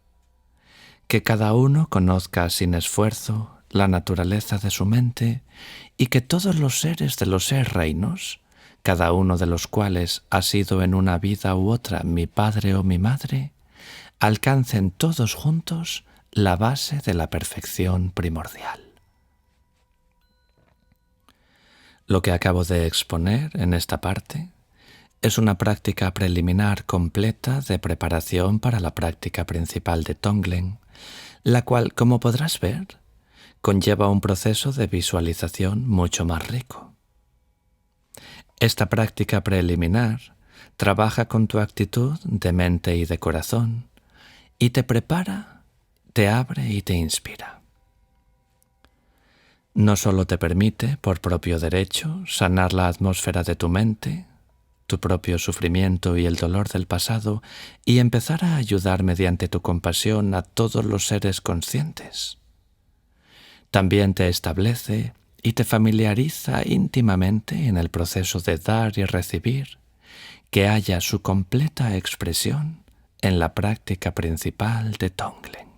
A: Que cada uno conozca sin esfuerzo la naturaleza de su mente y que todos los seres de los 6 reinos, cada uno de los cuales ha sido en una vida u otra mi padre o mi madre, alcancen todos juntos la base de la perfección primordial. Lo que acabo de exponer en esta parte es una práctica preliminar completa de preparación para la práctica principal de Tonglen, la cual, como podrás ver, conlleva un proceso de visualización mucho más rico. Esta práctica preliminar trabaja con tu actitud de mente y de corazón y te prepara, te abre y te inspira. No solo te permite, por propio derecho, sanar la atmósfera de tu mente, tu propio sufrimiento y el dolor del pasado, y empezar a ayudar mediante tu compasión a todos los seres conscientes. También te establece y te familiariza íntimamente en el proceso de dar y recibir, que haya su completa expresión en la práctica principal de Tonglen.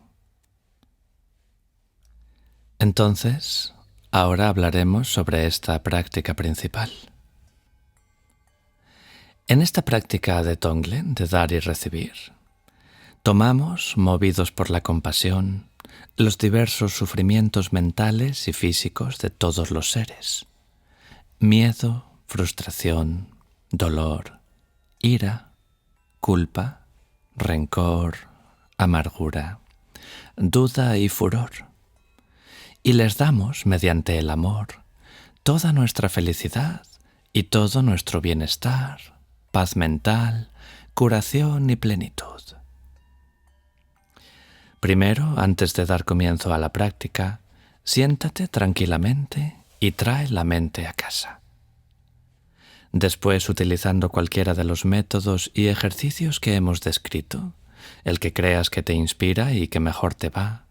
A: Entonces, ahora hablaremos sobre esta práctica principal. En esta práctica de Tonglen, de dar y recibir, tomamos, movidos por la compasión, los diversos sufrimientos mentales y físicos de todos los seres: miedo, frustración, dolor, ira, culpa, rencor, amargura, duda y furor, y les damos, mediante el amor, toda nuestra felicidad y todo nuestro bienestar, paz mental, curación y plenitud. Primero, antes de dar comienzo a la práctica, siéntate tranquilamente y trae la mente a casa. Después, utilizando cualquiera de los métodos y ejercicios que hemos descrito, el que creas que te inspira y que mejor te va,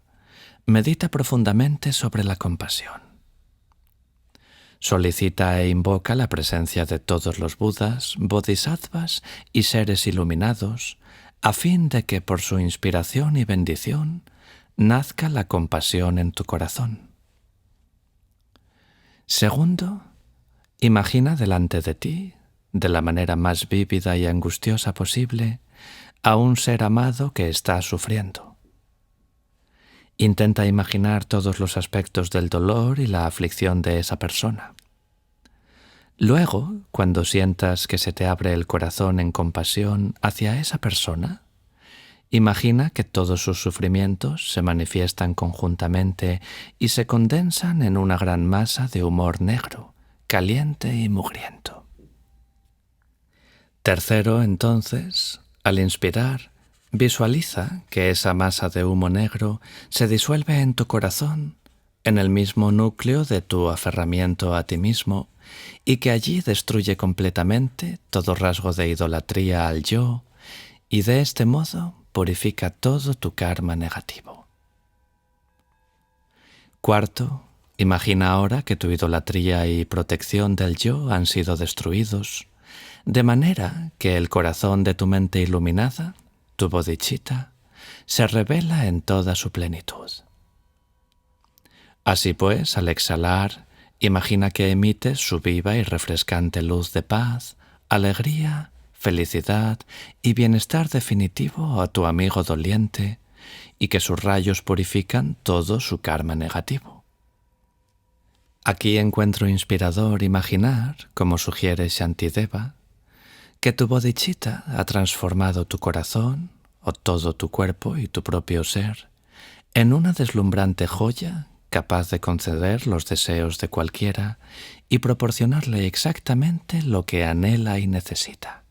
A: medita profundamente sobre la compasión. Solicita e invoca la presencia de todos los Budas, Bodhisattvas y seres iluminados, a fin de que por su inspiración y bendición nazca la compasión en tu corazón. Segundo, imagina delante de ti, de la manera más vívida y angustiosa posible, a un ser amado que está sufriendo. Intenta imaginar todos los aspectos del dolor y la aflicción de esa persona. Luego, cuando sientas que se te abre el corazón en compasión hacia esa persona, imagina que todos sus sufrimientos se manifiestan conjuntamente y se condensan en una gran masa de humor negro, caliente y mugriento. Tercero, entonces, al inspirar, visualiza que esa masa de humo negro se disuelve en tu corazón, en el mismo núcleo de tu aferramiento a ti mismo, y que allí destruye completamente todo rasgo de idolatría al yo, y de este modo purifica todo tu karma negativo. Cuarto, imagina ahora que tu idolatría y protección del yo han sido destruidos, de manera que el corazón de tu mente iluminada, tu bodhicitta, se revela en toda su plenitud. Así pues, al exhalar, imagina que emites su viva y refrescante luz de paz, alegría, felicidad y bienestar definitivo a tu amigo doliente, y que sus rayos purifican todo su karma negativo. Aquí encuentro inspirador imaginar, como sugiere Shantideva, que tu bodhicitta ha transformado tu corazón, o todo tu cuerpo y tu propio ser, en una deslumbrante joya capaz de conceder los deseos de cualquiera y proporcionarle exactamente lo que anhela y necesita.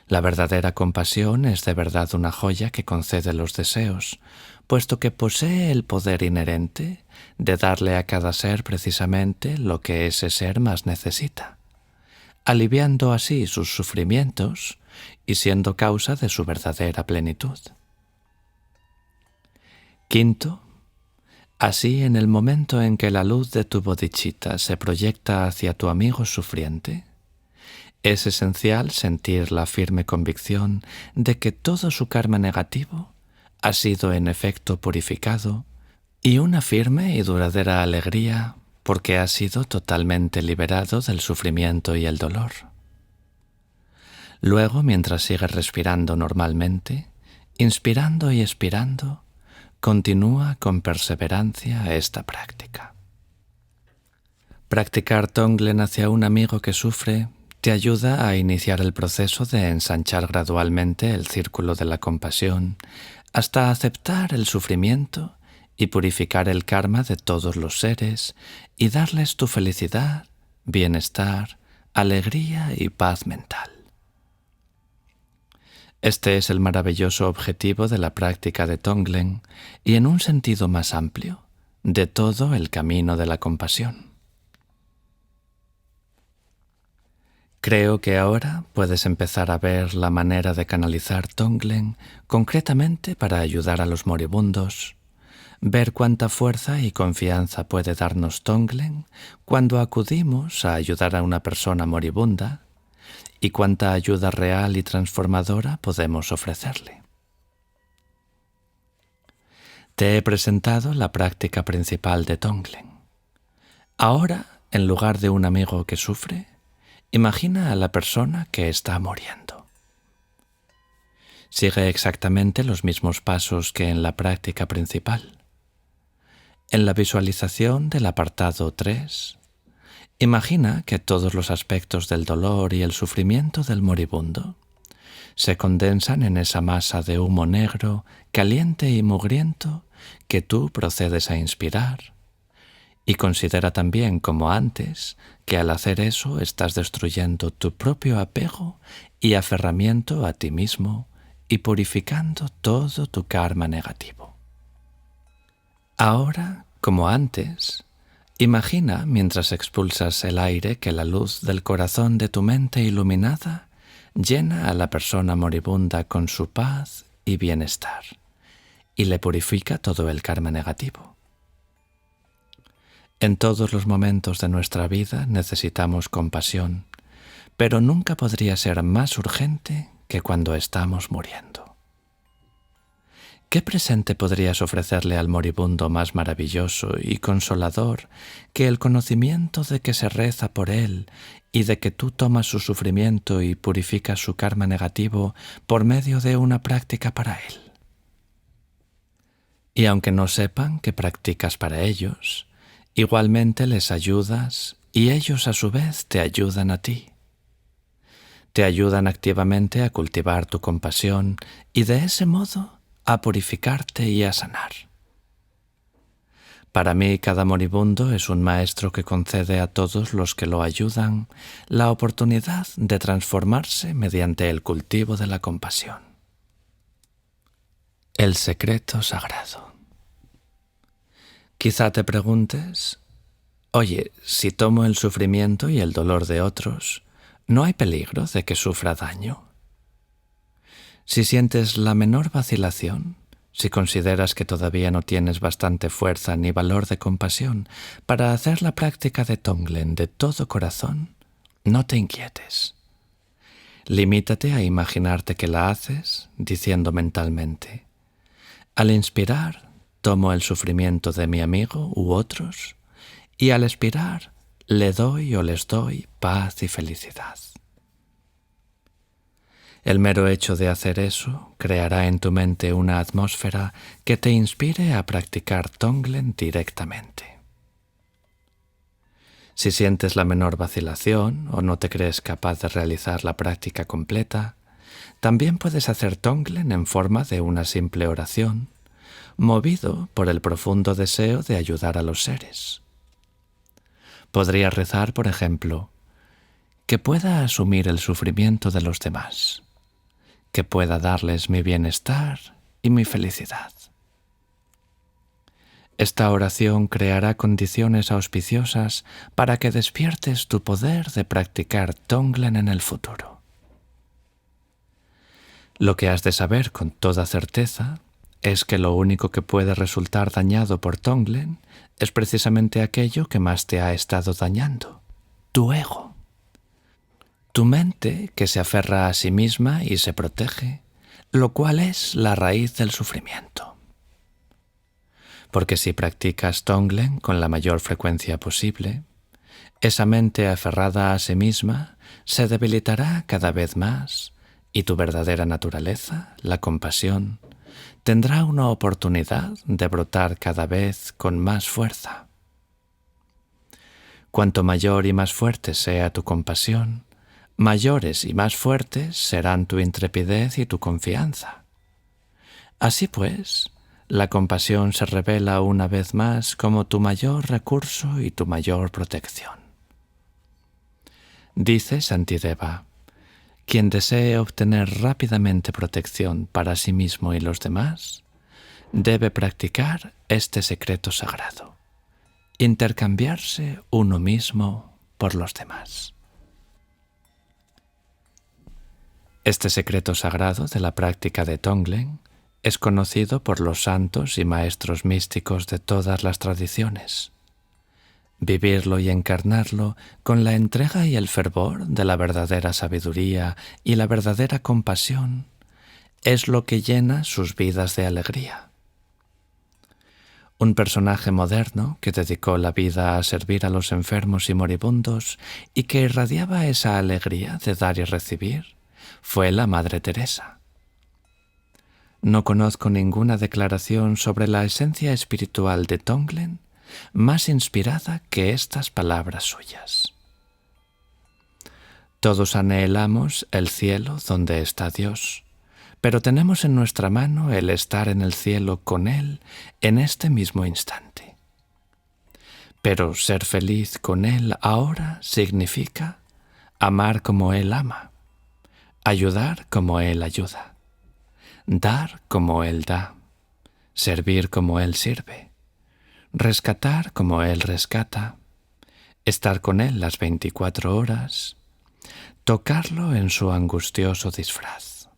A: La verdadera compasión es de verdad una joya que concede los deseos, puesto que posee el poder inherente de darle a cada ser precisamente lo que ese ser más necesita, aliviando así sus sufrimientos y siendo causa de su verdadera plenitud. Quinto, así en el momento en que la luz de tu bodhicitta se proyecta hacia tu amigo sufriente, es esencial sentir la firme convicción de que todo su karma negativo ha sido en efecto purificado y una firme y duradera alegría porque ha sido totalmente liberado del sufrimiento y el dolor. Luego, mientras sigues respirando normalmente, inspirando y expirando, continúa con perseverancia esta práctica. Practicar Tonglen hacia un amigo que sufre te ayuda a iniciar el proceso de ensanchar gradualmente el círculo de la compasión hasta aceptar el sufrimiento y purificar el karma de todos los seres y darles tu felicidad, bienestar, alegría y paz mental. Este es el maravilloso objetivo de la práctica de Tonglen y, en un sentido más amplio, de todo el camino de la compasión. Creo que ahora puedes empezar a ver la manera de canalizar Tonglen concretamente para ayudar a los moribundos, ver cuánta fuerza y confianza puede darnos Tonglen cuando acudimos a ayudar a una persona moribunda y cuánta ayuda real y transformadora podemos ofrecerle. Te he presentado la práctica principal de Tonglen. Ahora, en lugar de un amigo que sufre, imagina a la persona que está muriendo. Sigue exactamente los mismos pasos que en la práctica principal. En la visualización del apartado 3, imagina que todos los aspectos del dolor y el sufrimiento del moribundo se condensan en esa masa de humo negro, caliente y mugriento que tú procedes a inspirar, y considera también, como antes, que al hacer eso estás destruyendo tu propio apego y aferramiento a ti mismo y purificando todo tu karma negativo. Ahora, como antes, imagina mientras expulsas el aire que la luz del corazón de tu mente iluminada llena a la persona moribunda con su paz y bienestar y le purifica todo el karma negativo. En todos los momentos de nuestra vida necesitamos compasión, pero nunca podría ser más urgente que cuando estamos muriendo. ¿Qué presente podrías ofrecerle al moribundo más maravilloso y consolador que el conocimiento de que se reza por él y de que tú tomas su sufrimiento y purificas su karma negativo por medio de una práctica para él? Y aunque no sepan que practicas para ellos, igualmente les ayudas y ellos a su vez te ayudan a ti. Te ayudan activamente a cultivar tu compasión y de ese modo a purificarte y a sanar. Para mí, cada moribundo es un maestro que concede a todos los que lo ayudan la oportunidad de transformarse mediante el cultivo de la compasión. El secreto sagrado. Quizá te preguntes, oye, si tomo el sufrimiento y el dolor de otros, ¿no hay peligro de que sufra daño? Si sientes la menor vacilación, si consideras que todavía no tienes bastante fuerza ni valor de compasión para hacer la práctica de Tonglen de todo corazón, no te inquietes. Limítate a imaginarte que la haces diciendo mentalmente: al inspirar, tomo el sufrimiento de mi amigo u otros, y al expirar, le doy o les doy paz y felicidad. El mero hecho de hacer eso creará en tu mente una atmósfera que te inspire a practicar Tonglen directamente. Si sientes la menor vacilación o no te crees capaz de realizar la práctica completa, también puedes hacer Tonglen en forma de una simple oración, movido por el profundo deseo de ayudar a los seres. Podrías rezar, por ejemplo, que pueda asumir el sufrimiento de los demás, que pueda darles mi bienestar y mi felicidad. Esta oración creará condiciones auspiciosas para que despiertes tu poder de practicar Tonglen en el futuro. Lo que has de saber con toda certeza es que lo único que puede resultar dañado por Tonglen es precisamente aquello que más te ha estado dañando, tu ego. Tu mente que se aferra a sí misma y se protege, lo cual es la raíz del sufrimiento. Porque si practicas Tonglen con la mayor frecuencia posible, esa mente aferrada a sí misma se debilitará cada vez más y tu verdadera naturaleza, la compasión, tendrá una oportunidad de brotar cada vez con más fuerza. Cuanto mayor y más fuerte sea tu compasión, mayores y más fuertes serán tu intrepidez y tu confianza. Así pues, la compasión se revela una vez más como tu mayor recurso y tu mayor protección. Dice Shantideva: quien desee obtener rápidamente protección para sí mismo y los demás, debe practicar este secreto sagrado: intercambiarse uno mismo por los demás. Este secreto sagrado de la práctica de Tonglen es conocido por los santos y maestros místicos de todas las tradiciones. Vivirlo y encarnarlo con la entrega y el fervor de la verdadera sabiduría y la verdadera compasión es lo que llena sus vidas de alegría. Un personaje moderno que dedicó la vida a servir a los enfermos y moribundos y que irradiaba esa alegría de dar y recibir fue la Madre Teresa. No conozco ninguna declaración sobre la esencia espiritual de Tonglen más inspirada que estas palabras suyas. Todos anhelamos el cielo donde está Dios, pero tenemos en nuestra mano el estar en el cielo con Él en este mismo instante. Pero ser feliz con Él ahora significa amar como Él ama, ayudar como Él ayuda, dar como Él da, servir como Él sirve, rescatar como Él rescata, estar con Él las 24 horas, tocarlo en su angustioso disfraz.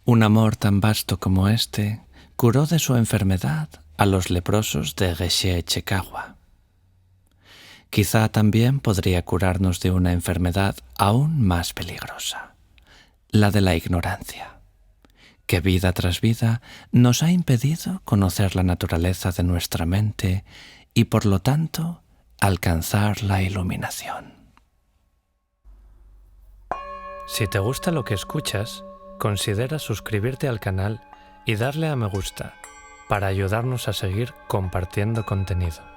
A: Un amor tan vasto como este curó de su enfermedad a los leprosos de Geshe-Chekawa. Quizá también podría curarnos de una enfermedad aún más peligrosa, la de la ignorancia, que vida tras vida nos ha impedido conocer la naturaleza de nuestra mente y, por lo tanto, alcanzar la iluminación. Si te gusta lo que escuchas, considera suscribirte al canal y darle a me gusta para ayudarnos a seguir compartiendo contenido.